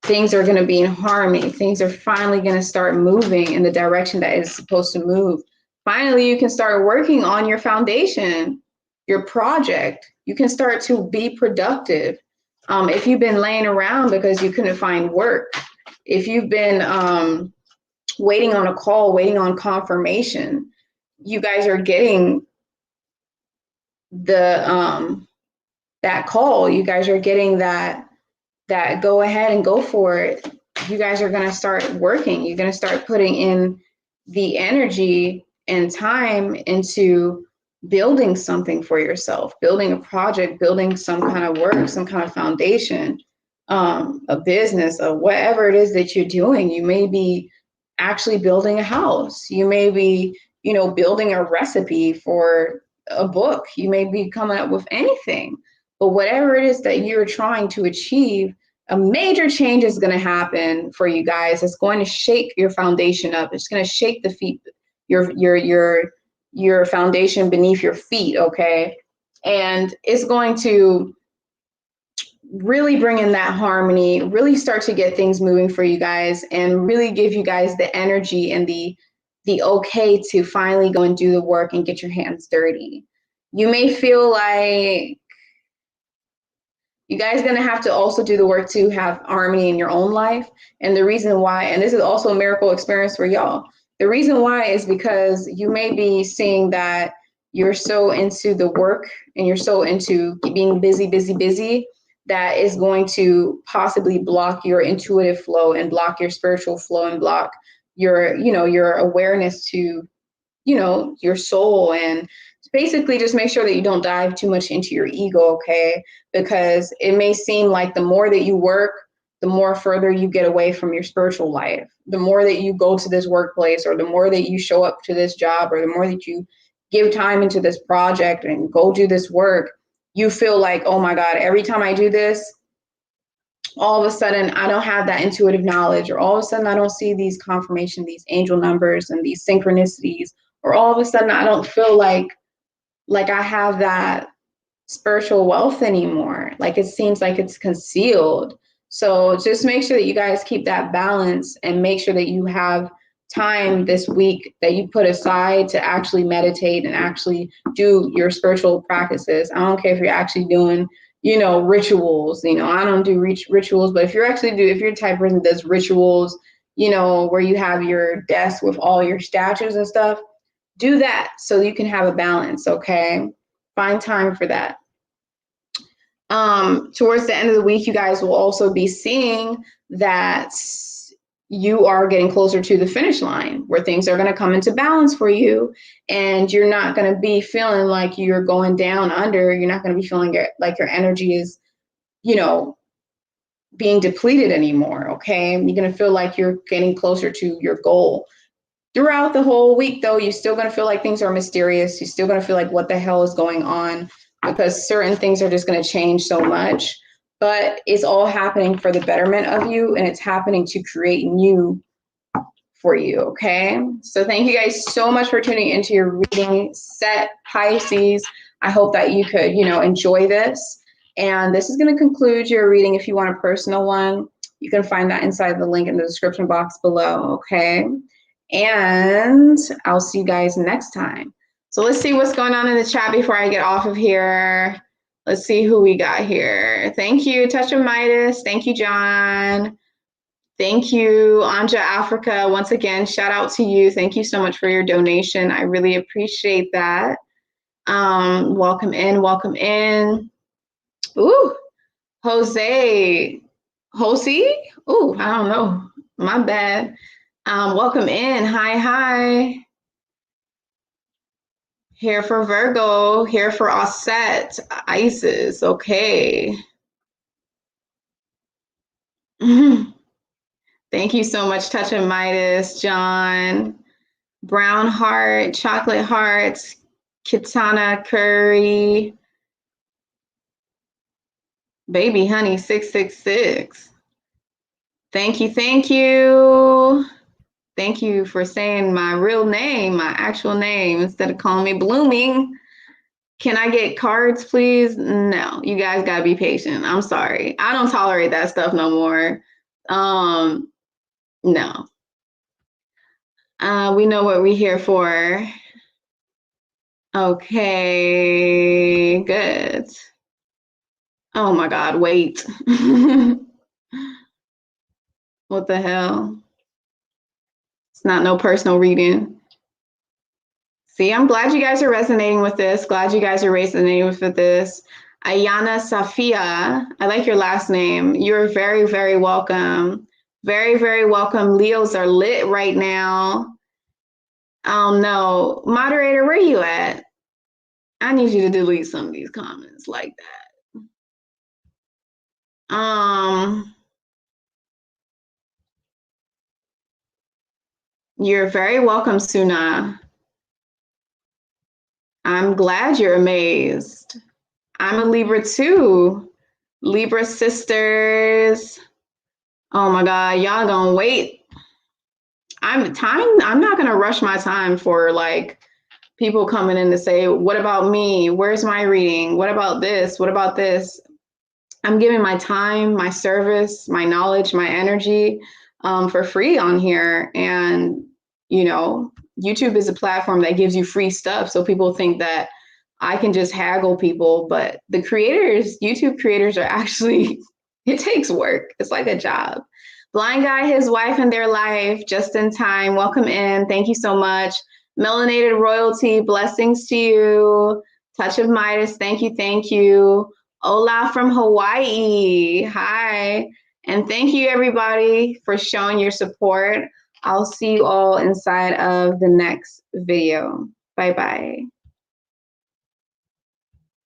Things are going to be in harmony. Things are finally going to start moving in the direction that it's supposed to move. Finally, you can start working on your foundation, your project. You can start to be productive. If you've been laying around because you couldn't find work, if you've been waiting on a call, waiting on confirmation, you guys are getting the that call. You guys are getting that go ahead and go for it. You guys are going to start working. You're going to start putting in the energy and time into building something for yourself, building a project, building some kind of work, some kind of foundation, a business, or whatever it is that you're doing. You may be actually building a house. You may be, building a recipe for a book. You may be coming up with anything. But whatever it is that you're trying to achieve, a major change is going to happen for you guys. It's going to shake your foundation up. It's going to shake the feet, your foundation beneath your feet, okay? And it's going to really bring in that harmony, really start to get things moving for you guys, and really give you guys the energy and the okay to finally go and do the work and get your hands dirty. You may feel like you guys are going to have to also do the work to have harmony in your own life. And the reason why, and this is also a miracle experience for y'all, the reason why is because you may be seeing that you're so into the work and you're so into being busy, that is going to possibly block your intuitive flow and block your spiritual flow and block your, your awareness to, your soul. And basically just make sure that you don't dive too much into your ego, okay? Because it may seem like the more that you work, the more further you get away from your spiritual life. The more that you go to this workplace, or the more that you show up to this job, or the more that you give time into this project and go do this work, you feel like, oh my God, every time I do this, all of a sudden I don't have that intuitive knowledge, or all of a sudden I don't see these confirmation, these angel numbers and these synchronicities, or all of a sudden I don't feel like I have that spiritual wealth anymore. Like it seems like it's concealed. So just make sure that you guys keep that balance, and make sure that you have time this week that you put aside to actually meditate and actually do your spiritual practices. I don't care if you're actually doing, rituals. I don't do rituals, but if you're the type of person that does rituals, where you have your desk with all your statues and stuff, do that so you can have a balance, okay? Find time for that. Towards the end of the week, you guys will also be seeing that you are getting closer to the finish line, where things are going to come into balance for you, and you're not going to be feeling like you're going down under. You're not going to be feeling like your energy is, being depleted anymore, okay? You're going to feel like you're getting closer to your goal. Throughout the whole week, though, you're still going to feel like things are mysterious. You're still going to feel like, what the hell is going on? Because certain things are just going to change so much. But it's all happening for the betterment of you, and it's happening to create new for you, okay? So thank you guys so much for tuning into your reading set, Pisces. I hope that you could, enjoy this. And this is going to conclude your reading. If you want a personal one, you can find that inside the link in the description box below, okay? And I'll see you guys next time. So let's see what's going on in the chat before I get off of here. Let's see who we got here. Thank you, Touch of Midas. Thank you, John. Thank you, Anja Africa. Once again, shout out to you. Thank you so much for your donation. I really appreciate that. Welcome in, welcome in. Ooh, Jose. Ooh, I don't know. My bad. Welcome in. Hi. Here for Virgo, here for Auset, Isis. Okay. Thank you so much, Touch of Midas, John. Brown Heart, Chocolate Hearts, Kitana Curry. Baby Honey 666. Thank you. Thank you for saying my real name, my actual name, instead of calling me Blooming. Can I get cards, please? No, you guys gotta be patient. I'm sorry. I don't tolerate that stuff no more. No. We know what we're here for. Okay, good. Oh my God, wait. What the hell? It's not no personal reading. See, I'm glad you guys are resonating with this. Glad you guys are resonating with this. Ayana Safia, I like your last name. You're very, very welcome. Very, very welcome. Leos are lit right now. Oh no, moderator, where you at? I need you to delete some of these comments like that. You're very welcome, Suna. I'm glad you're amazed. I'm a Libra too. Libra sisters. Oh my God, y'all gonna wait. I'm not gonna rush my time for like people coming in to say, what about me? Where's my reading? What about this? What about this? I'm giving my time, my service, my knowledge, my energy for free on here. And, you know, YouTube is a platform that gives you free stuff. So people think that I can just haggle people, but the creators, YouTube creators are actually, it takes work. It's like a job. Blind guy, his wife, and their life just in time. Welcome in. Thank you so much. Melanated royalty, blessings to you. Touch of Midas, thank you, thank you. Hola from Hawaii. Hi. And thank you, everybody, for showing your support. I'll see you all inside of the next video. Bye-bye.